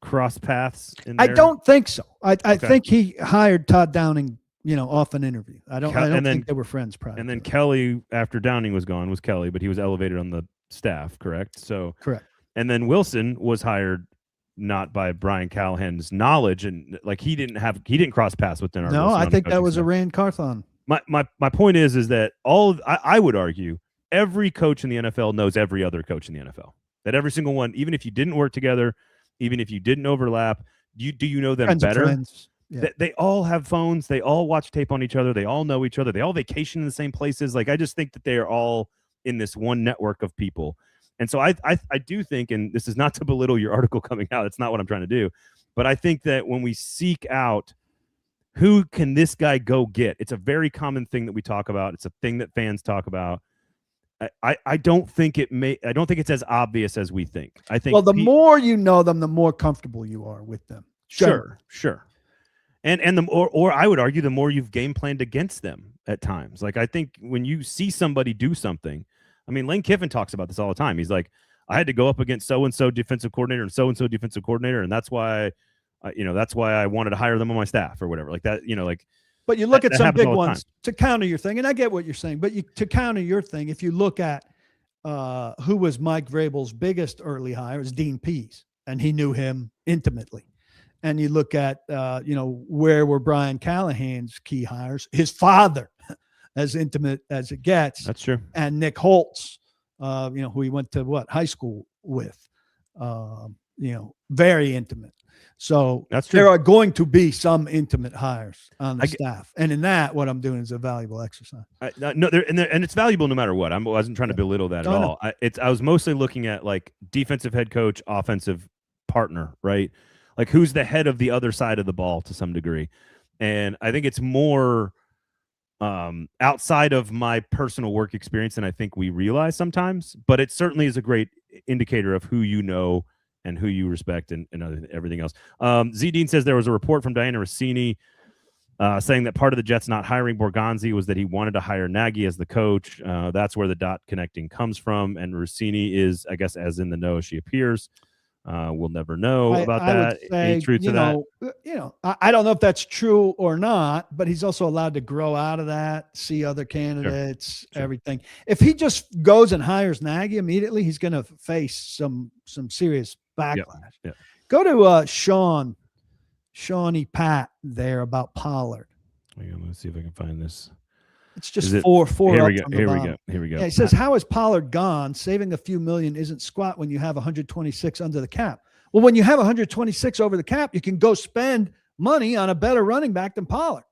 cross paths in there? I don't think so. I think he hired Todd Downing, off an interview. I don't think they were friends prior. And then Kelly, after Downing was gone, was Kelly, but he was elevated on the staff, correct? So correct. And then Wilson was hired not by Brian Callahan's knowledge, and like he didn't cross paths with Denard. No, I think that was a Rand Carthon. My point is that I would argue every coach in the NFL knows every other coach in the NFL. That every single one, even if you didn't work together, even if you didn't overlap, do you know them friends better? Yeah. They all have phones. They all watch tape on each other. They all know each other. They all vacation in the same places. Like I just think that they are all in this one network of people. And so I do think, and this is not to belittle your article coming out. It's not what I'm trying to do. But I think that when we seek out who can this guy go get, it's a very common thing that we talk about. It's a thing that fans talk about. I don't think it's as obvious as we think. I think the more you know them, the more comfortable you are with them. Sure. And the more, or I would argue, the more you've game planned against them at times. Like I think when you see somebody do something, I mean, Lane Kiffin talks about this all the time. He's like, I had to go up against so-and-so defensive coordinator and so-and-so defensive coordinator. And that's why, that's why I wanted to hire them on my staff or whatever like that, like. But you look at some big ones to counter your thing. And I get what you're saying, but to counter your thing, if you look at who was Mike Vrabel's biggest early hire, is Dean Pease, and he knew him intimately. And you look at, where were Brian Callahan's key hires, his father, as intimate as it gets. That's true. And Nick Holtz, who he went to high school with, very intimate. So that's true. There are going to be some intimate hires on the staff. And in that, what I'm doing is a valuable exercise. And it's valuable no matter what. I wasn't trying to belittle that at all. I was mostly looking at like defensive head coach, offensive partner, right? Like who's the head of the other side of the ball to some degree. And I think it's more outside of my personal work experience than I think we realize sometimes, but it certainly is a great indicator of who you know and who you respect and everything else. Z Dean says there was a report from Diana Rossini saying that part of the Jets not hiring Borgonzi was that he wanted to hire Nagy as the coach. That's where the dot connecting comes from. And Rossini is, I guess, as in the know as she appears. We'll never know about that. Any truth to that? I don't know if that's true or not, but he's also allowed to grow out of that, see other candidates, everything. If he just goes and hires Nagy immediately, he's going to face some serious backlash. Yep. Go to Shawnee Pat there about Pollard. Let's see if I can find this. It's just four. Here we go. Yeah, he says, how is Pollard gone? Saving a few million isn't squat when you have 126 under the cap. Well, when you have 126 over the cap, you can go spend money on a better running back than Pollard.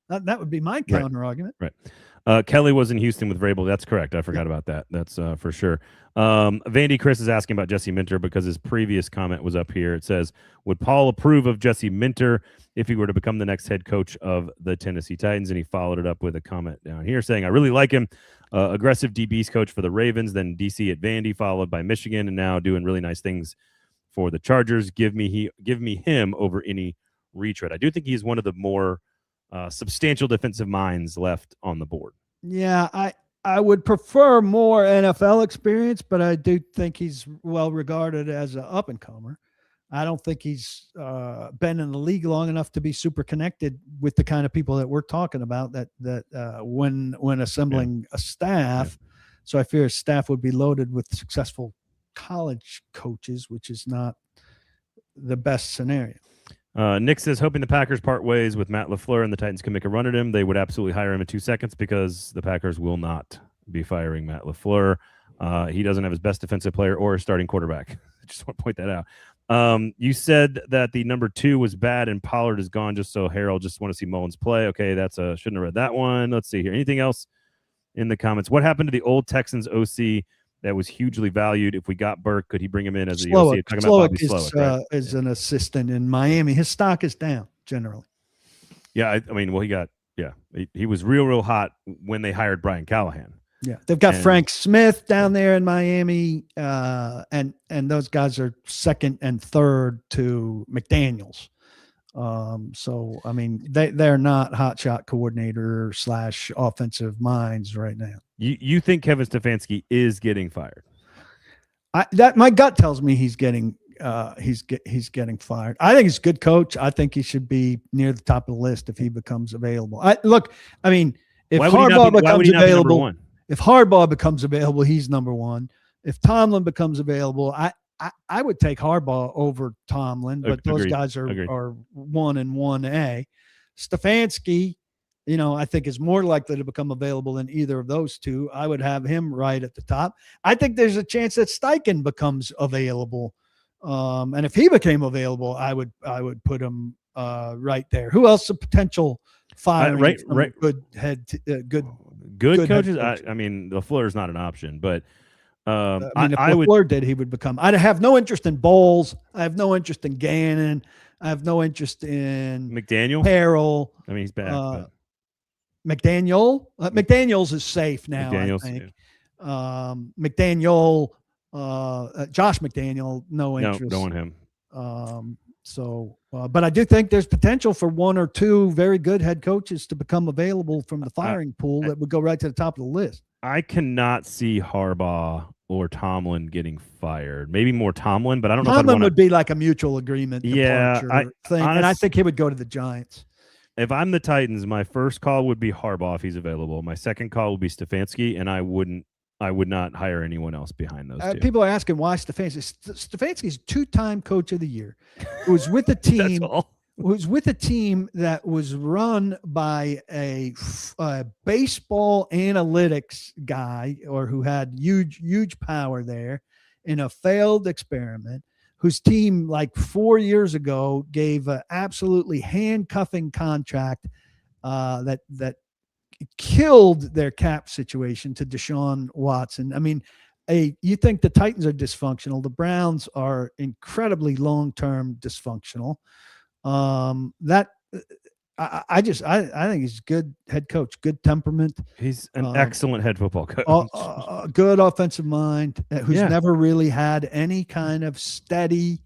That would be my counter argument. Right. Kelly was in Houston with Vrabel. That's correct. I forgot about that. That's for sure. Vandy Chris is asking about Jesse Minter because his previous comment was up here. It says, would Paul approve of Jesse Minter if he were to become the next head coach of the Tennessee Titans? And he followed it up with a comment down here saying, I really like him. Aggressive DBs coach for the Ravens, then DC at Vandy, followed by Michigan, and now doing really nice things for the Chargers. Give me him over any retread. I do think he's one of the more substantial defensive minds left on the board. Yeah, I would prefer more NFL experience, but I do think he's well regarded as an up-and-comer. I don't think he's been in the league long enough to be super connected with the kind of people that we're talking about that when assembling a staff. Yeah. So I fear his staff would be loaded with successful college coaches, which is not the best scenario. Nick says, hoping the Packers part ways with Matt LaFleur and the Titans can make a run at him. They would absolutely hire him in 2 seconds because the Packers will not be firing Matt LaFleur. He doesn't have his best defensive player or his starting quarterback. I just want to point that out. You said that the number 2 was bad and Pollard is gone just so Harold just want to see Mullins play. Okay, that's shouldn't have read that one. Let's see here. Anything else in the comments? What happened to the old Texans OC that was hugely valued? If we got Burke, could he bring him in as the OC? Slowick is an assistant in Miami. His stock is down generally. Yeah, I mean, well, he was real hot when they hired Brian Callahan. Yeah, they've got And- Frank Smith down there in Miami, and those guys are second and third to McDaniels. So I mean, they're not hotshot coordinator / offensive minds right now. You think Kevin Stefanski is getting fired? That my gut tells me he's getting getting fired. I think he's a good coach. I think he should be near the top of the list if he becomes available. I mean, if Harbaugh becomes available, if Harbaugh becomes available, he's number one. If Tomlin becomes available, I would take Harbaugh over Tomlin, but those guys are 1 and 1A. Stefanski, I think is more likely to become available than either of those two. I would have him right at the top. I think there's a chance that Steichen becomes available. And if he became available, I would put him right there. Who else a potential firing? Right. Good coaches. I mean, LaFleur is not an option, but if LaFleur did, he would become. I have no interest in Bowles. I have no interest in Gannon. I have no interest in McDaniel. Harrell. I mean, he's back. McDaniel. McDaniels is safe now. McDaniels, I think. McDaniel. Josh McDaniel. No interest. No, don't want him. But I do think there's potential for 1 or 2 very good head coaches to become available from the firing pool that would go right to the top of the list. I cannot see Harbaugh or Tomlin getting fired. Maybe more Tomlin, but I don't know. Tomlin would be like a mutual agreement thing, and I think he would go to the Giants. If I'm the Titans, my first call would be Harbaugh if he's available. My second call would be Stefanski, and I would not hire anyone else behind those two. People are asking why Stefanski. Stefanski's 2-time coach of the year. Who was with a team. Was with a team that was run by a baseball analytics guy, or who had huge power there, in a failed experiment. Whose team, like 4 years ago, gave an absolutely handcuffing contract that killed their cap situation to Deshaun Watson. I mean, you think the Titans are dysfunctional. The Browns are incredibly long-term dysfunctional. I think he's a good head coach, good temperament. He's an excellent head football coach. Good offensive mind who's never really had any kind of steady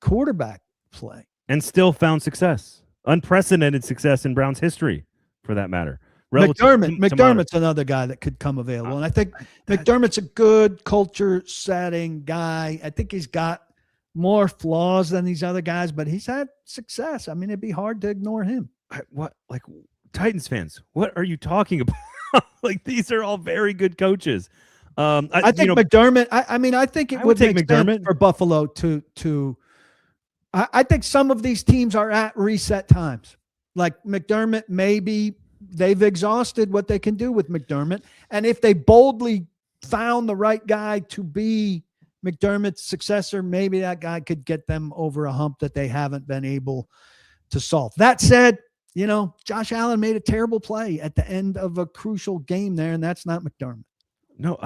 quarterback play. And still found success. Unprecedented success in Browns history, for that matter. McDermott's another guy that could come available. And I think McDermott's a good culture setting guy. I think he's got more flaws than these other guys, but he's had success. I mean, it'd be hard to ignore him. Titans fans, what are you talking about? These are all very good coaches. I think McDermott. I think it would make sense for Buffalo to. I think some of these teams are at reset times. Like McDermott, maybe they've exhausted what they can do with McDermott, and if they boldly found the right guy to be McDermott's successor, maybe that guy could get them over a hump that they haven't been able to solve. That said, Josh Allen made a terrible play at the end of a crucial game there, and that's not McDermott. No,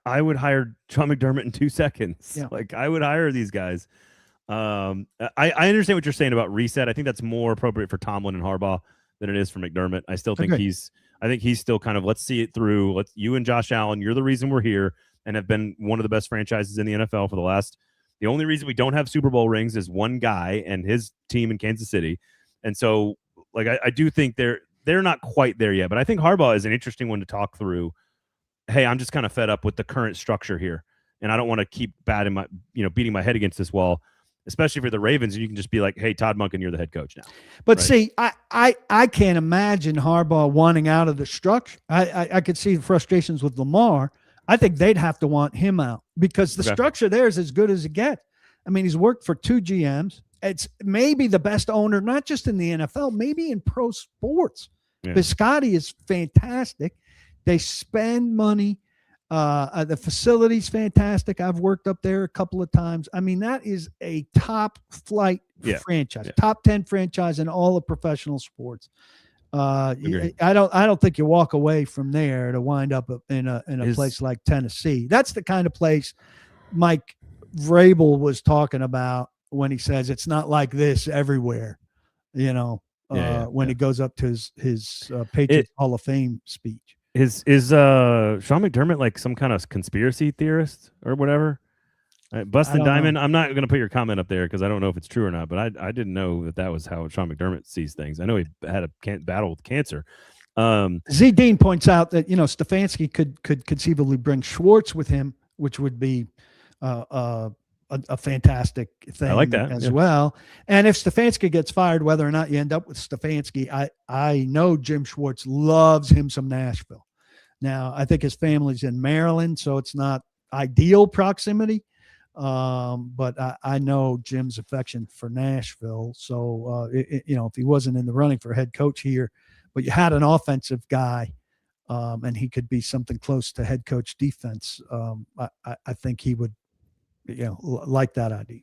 I would hire Sean McDermott in 2 seconds. Yeah. I would hire these guys. I understand what you're saying about reset. I think that's more appropriate for Tomlin and Harbaugh than it is for McDermott. I still think he's still kind of, let's see it through. You and Josh Allen, you're the reason we're here and have been one of the best franchises in the NFL for the only reason we don't have Super Bowl rings is one guy and his team in Kansas City. And so I do think they're not quite there yet, but I think Harbaugh is an interesting one to talk through. Hey, I'm just kind of fed up with the current structure here, and I don't want to keep beating my head against this wall, especially for the Ravens. And you can just be like, hey, Todd Monken, you're the head coach now. But see, I can't imagine Harbaugh wanting out of the structure. I could see the frustrations with Lamar. I think they'd have to want him out because the structure there is as good as it gets. I mean, he's worked for 2 GMs. It's maybe the best owner, not just in the NFL, maybe in pro sports. Yeah. Biscotti is fantastic. They spend money. The facility's fantastic. I've worked up there a couple of times. I mean, that is a top flight franchise, top 10 franchise in all of professional sports. I don't think you walk away from there to wind up in a place like Tennessee. That's the kind of place Mike Vrabel was talking about when he says it's not like this everywhere, when he goes up to his Patriots Hall of Fame speech. Is Sean McDermott like some kind of conspiracy theorist or whatever? Bustin' Diamond. Know. I'm not going to put your comment up there because I don't know if it's true or not. But I didn't know that was how Sean McDermott sees things. I know he had a battle with cancer. Z Dean points out that Stefanski could conceivably bring Schwartz with him, which would be a fantastic thing I like that, as well. And if Stefanski gets fired, whether or not you end up with Stefanski, I know Jim Schwartz loves him some Nashville. Now, I think his family's in Maryland, so it's not ideal proximity. But I know Jim's affection for Nashville. So, if he wasn't in the running for head coach here, but you had an offensive guy, and he could be something close to head coach defense, I think he would, like that idea.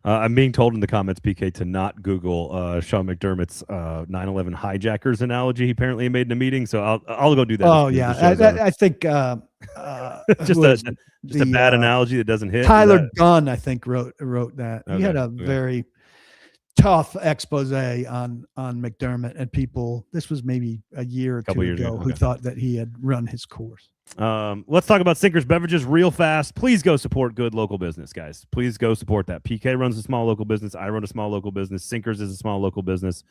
I'm being told in the comments, PK, to not Google Sean McDermott's 9/11 hijackers analogy he apparently made in a meeting. So I'll go do that. Oh, yeah. I think just a bad analogy that doesn't hit. Tyler Gunn, I think, wrote that. Okay, he had a very tough expose on McDermott and people. This was maybe a year or two ago who thought that he had run his course. Let's talk about Sinkers Beverages real fast. Please go support good local business, guys. Please go support that. PK runs a small local business. I run a small local business. Sinkers is a small local business.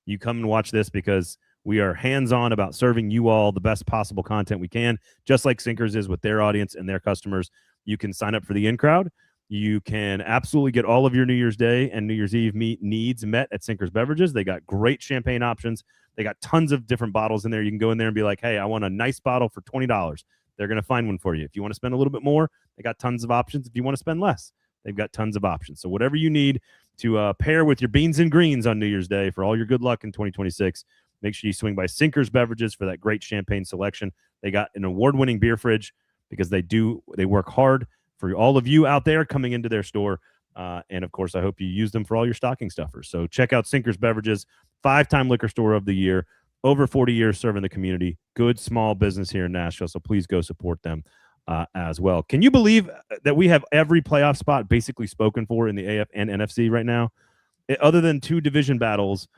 You come and watch this because we are hands-on about serving you all the best possible content we can, just like Sinkers is with their audience and their customers. You can sign up for the in-crowd. You can absolutely get all of your New Year's Day and New Year's Eve needs met at Sinkers Beverages. They got great champagne options. They got tons of different bottles in there. You can go in there and be like, hey, I want a nice bottle for $20. They're going to find one for you. If you want to spend a little bit more, they got tons of options. If you want to spend less, they've got tons of options. So whatever you need to pair with your beans and greens on New Year's Day for all your good luck in 2026, make sure you swing by Sinkers Beverages for that great champagne selection. They got an award-winning beer fridge because they work hard for all of you out there coming into their store. And, of course, I hope you use them for all your stocking stuffers. So check out Sinkers Beverages, 5-time Liquor Store of the Year, over 40 years serving the community, good small business here in Nashville. So please go support them as well. Can you believe that we have every playoff spot basically spoken for in the AF and NFC right now? Other than 2 division battles,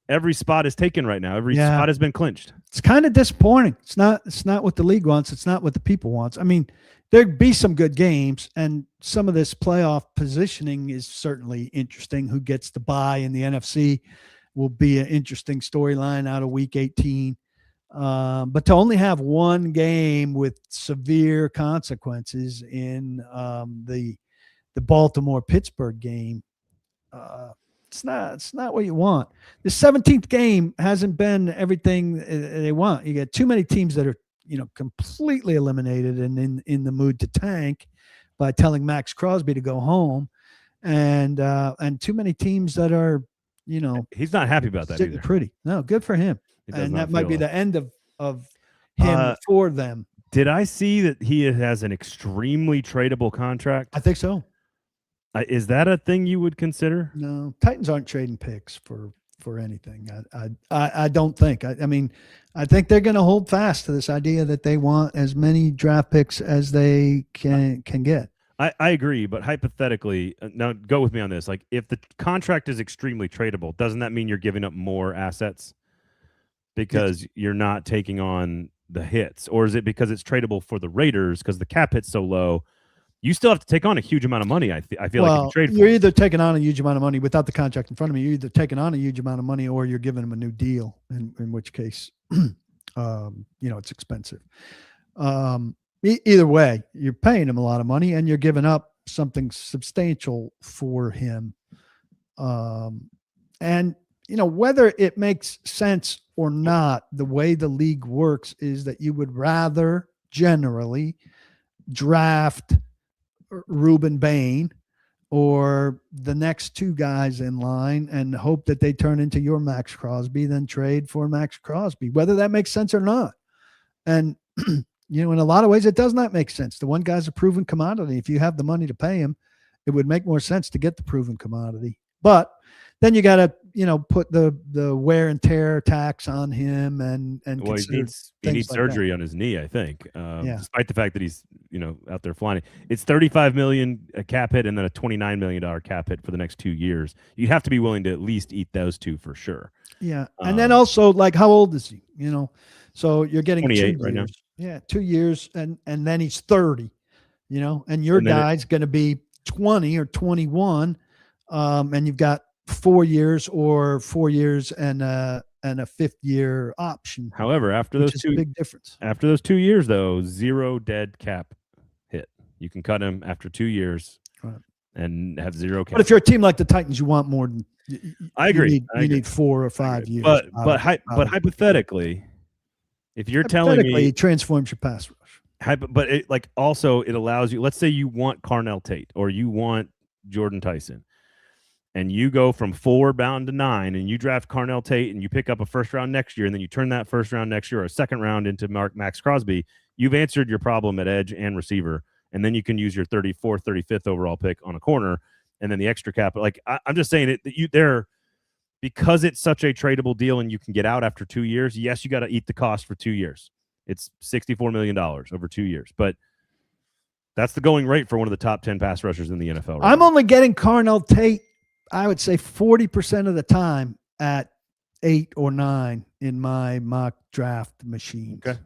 every spot is taken right now. Every spot has been clinched. It's kind of disappointing. It's not what the league wants. It's not what the people wants. I mean, there'd be some good games, and some of this playoff positioning is certainly interesting. Who gets the bye in the NFC will be an interesting storyline out of Week 18. But to only have one game with severe consequences in the Baltimore-Pittsburgh game, it's not what you want. The 17th game hasn't been everything they want. You get too many teams that are completely eliminated and in the mood to tank by telling Max Crosby to go home, and too many teams that are he's not happy about that either. Pretty. No, good for him. And that might be the end of him for them. Did I see that he has an extremely tradable contract? I think so. Is that a thing you would consider? No, Titans aren't trading picks for anything. I don't think. I mean, I think they're going to hold fast to this idea that they want as many draft picks as they can get. I agree, but hypothetically, now go with me on this. Like, if the contract is extremely tradable, doesn't that mean you're giving up more assets because you're not taking on the hits? Or is it because it's tradable for the Raiders because the cap hit's so low? You still have to take on a huge amount of money. I feel like if you trade for you're either taking on a huge amount of money without the contract in front of me. You're either taking on a huge amount of money or you're giving them a new deal, in which case, it's expensive. Either way, you're paying him a lot of money and you're giving up something substantial for him. And whether it makes sense or not, the way the league works is that you would rather generally draft Reuben Bain or the next 2 guys in line and hope that they turn into your Max Crosby than trade for Max Crosby, whether that makes sense or not. And in a lot of ways, it does not make sense. The one guy's a proven commodity. If you have the money to pay him, it would make more sense to get the proven commodity. But then you got to, put the wear and tear tax on him and well, he needs surgery on his knee, I think. Despite the fact that he's out there flying. It's $35 million a cap hit and then a $29 million cap hit for the next 2 years. You have to be willing to at least eat those two for sure. Yeah. And then also, like, how old is he? So you're getting 2 28 years. right now. Yeah, 2 years, and then he's 30, and your guy's going to be 20 or 21, and you've got 4 years or 4 years and a fifth year option. However, after those two, big difference. After those 2 years, though, zero dead cap hit. You can cut him after 2 years and have zero cap. But if you're a team like the Titans, you want more than. I agree. You need 4 or 5 years. But hypothetically, if you're telling me it transforms your pass rush. But it also it allows you. Let's say you want Carnell Tate or you want Jordan Tyson, and you go from 4 down to 9, and you draft Carnell Tate, and you pick up a first round next year, and then you turn that first round next year or a second round into Max Crosby. You've answered your problem at edge and receiver, and then you can use your 34th, 35th overall pick on a corner, and then the extra cap. I'm just saying because it's such a tradable deal, and you can get out after 2 years. Yes, you got to eat the cost for 2 years. It's $64 million over 2 years, but that's the going rate for one of the top 10 pass rushers in the NFL. I'm only getting Carnell Tate, I would say 40% of the time at 8 or 9 in my mock draft machines. Okay.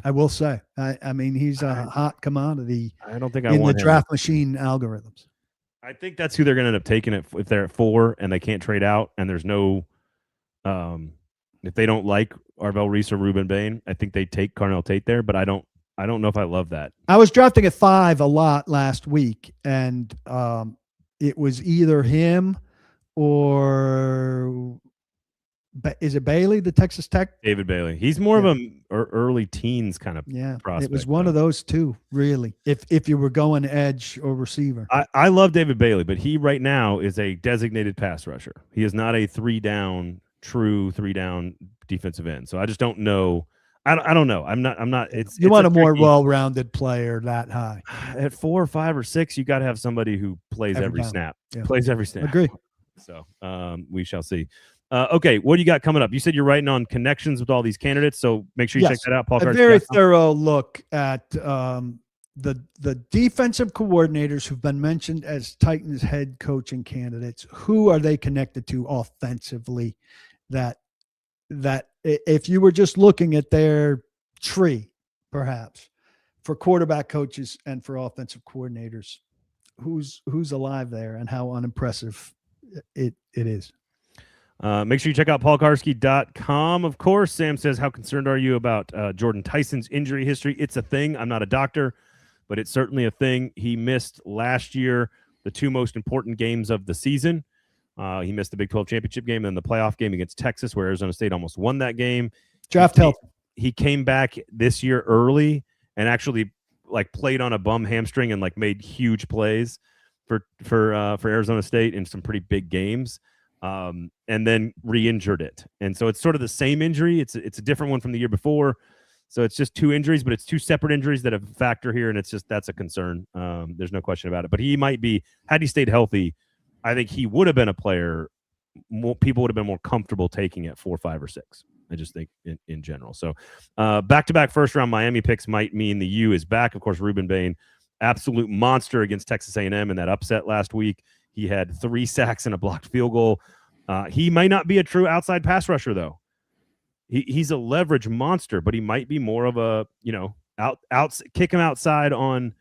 I will say, I mean, he's a hot commodity. I don't think in the draft machine algorithms. I think that's who they're going to end up taking it if they're at 4 and they can't trade out, and there's no, if they don't like Arvell Reese or Ruben Bain, I think they take Carnell Tate there. But I don't know if I love that. I was drafting at 5 a lot last week, and it was either him or is it Bailey, the Texas Tech? David Bailey. He's more of a early teens kind of prospect. It was one of those two, really, if you were going edge or receiver. I love David Bailey, but he right now is a designated pass rusher. He is not a true 3-down defensive end. So I just don't know. I don't know. I'm not. You want a more well-rounded player that high. At 4 or 5 or 6, you got to have somebody who plays every snap. Yeah. Plays every snap. Agree. So we shall see. Okay, what do you got coming up? You said you're writing on connections with all these candidates, so make sure you check that out. A very thorough look at the defensive coordinators who've been mentioned as Titans head coaching candidates. Who are they connected to offensively? That if you were just looking at their tree, perhaps for quarterback coaches and for offensive coordinators, who's alive there and how unimpressive it is. Make sure you check out paulkuharsky.com. Of course, Sam says, how concerned are you about Jordan Tyson's injury history? It's a thing. I'm not a doctor, but it's certainly a thing. He missed last year the 2 most important games of the season. He missed the Big 12 championship game and the playoff game against Texas, where Arizona State almost won that game. Draft health. He came back this year early and actually played on a bum hamstring and made huge plays for Arizona State in some pretty big games. And then re-injured it. And so it's sort of the same injury. It's a different one from the year before. So it's just 2 injuries, but it's 2 separate injuries that have a factor here. And that's a concern. There's no question about it, but he might be, had he stayed healthy, I think he would have been a player. People would have been more comfortable taking at 4, 5, or 6. I just think in general. So back-to-back first-round Miami picks might mean the U is back. Of course, Ruben Bain, absolute monster against Texas A&M in that upset last week. He had 3 sacks and a blocked field goal. He might not be a true outside pass rusher, though. He's a leverage monster, but he might be more of a, kick him outside on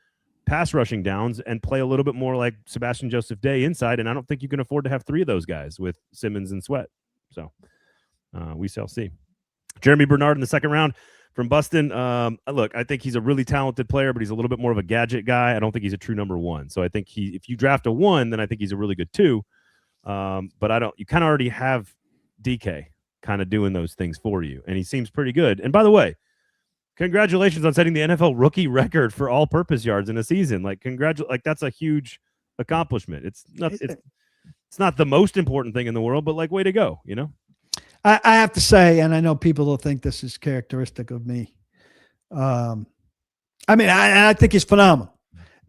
pass rushing downs and play a little bit more like Sebastian Joseph Day inside. And I don't think you can afford to have 3 of those guys with Simmons and Sweat. So we shall see. Jeremy Bernard in the second round from Buston. Look, I think he's a really talented player, but he's a little bit more of a gadget guy. I don't think he's a true number 1. So I think if you draft a 1, then I think he's a really good 2. But you kind of already have DK kind of doing those things for you. And he seems pretty good. And by the way, congratulations on setting the NFL rookie record for all-purpose yards in a season. That's a huge accomplishment. It's not the most important thing in the world, but way to go, I have to say, and I know people will think this is characteristic of me. I think he's phenomenal.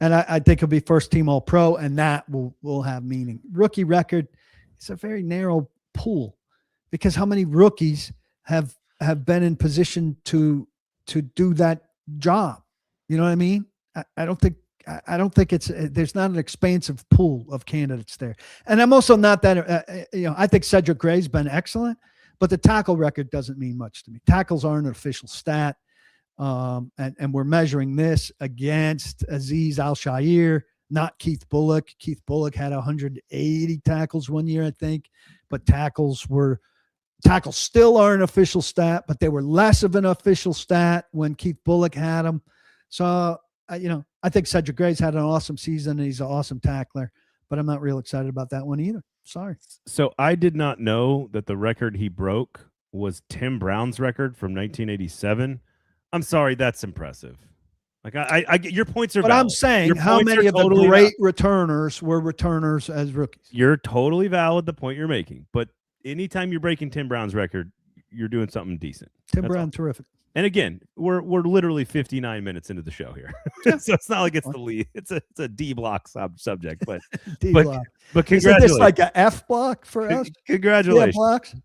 And I think he'll be first team All-Pro, and that will have meaning. Rookie record, it's a very narrow pool because how many rookies have been in position to do that job? You know what I mean? I don't think it's there's not an expansive pool of candidates there. And I'm also not that I think Cedric Gray's been excellent, but the tackle record doesn't mean much to me. Tackles aren't an official stat. And we're measuring this against Azeez Al-Shaair, not Keith Bullock. Keith Bullock had 180 tackles one year, I think, but tackles still are an official stat, but they were less of an official stat when Keith Bullock had them. So, I think Cedric Gray's had an awesome season and he's an awesome tackler, but I'm not real excited about that one either. Sorry. So I did not know that the record he broke was Tim Brown's record from 1987. I'm sorry, that's impressive. Like I get your points are but valid. I'm saying your how many of totally the great returners were returners as rookies? You're totally valid, the point you're making. But anytime you're breaking Tim Brown's record, you're doing something decent. Tim Brown, terrific. And again, we're literally 59 minutes into the show here, so it's not like it's the lead. It's a D block subject, but D-block. but congratulations. Is this like a F block for us? Congratulations. Blocks?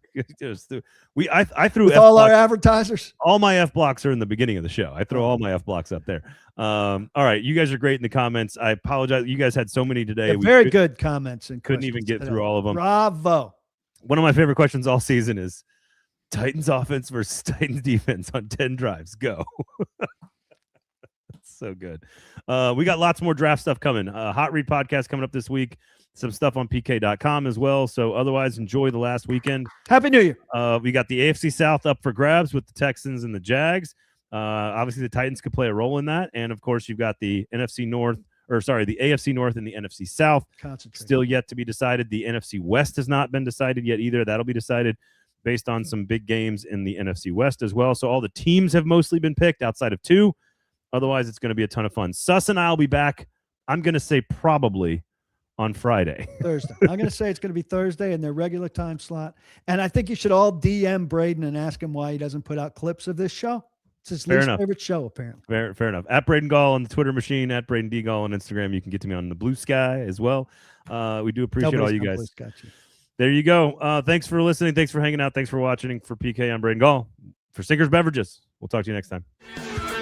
I threw with F all blocks. Our advertisers. All my F blocks are in the beginning of the show. I throw all my F blocks up there. All right, you guys are great in the comments. I apologize. You guys had so many today. Very good comments and couldn't even get today. through all of them. Bravo. One of my favorite questions all season is Titans offense versus Titans defense on 10 drives. Go. That's so good. We got lots more draft stuff coming. Hot Read podcast coming up this week. Some stuff on PK.com as well. So otherwise, enjoy the last weekend. Happy New Year. We got the AFC South up for grabs with the Texans and the Jags. Obviously, the Titans could play a role in that. And, of course, you've got the AFC North and the NFC South still yet to be decided. The NFC West has not been decided yet either. That'll be decided based on some big games in the NFC West as well. So all the teams have mostly been picked outside of two. Otherwise, it's going to be a ton of fun. Suss and I will be back, I'm going to say probably on Friday. Thursday. I'm going to say it's going to be Thursday in their regular time slot. And I think you should all DM Braden and ask him why he doesn't put out clips of this show. It's his least favorite show, apparently. Fair enough. At Braden Gall on the Twitter machine, at Braden D. Gall on Instagram. You can get to me on the Blue Sky as well. We do appreciate all you guys. There you go. Thanks for listening. Thanks for hanging out. Thanks for watching. For PK, I'm Braden Gall. For Sinkers Beverages, we'll talk to you next time.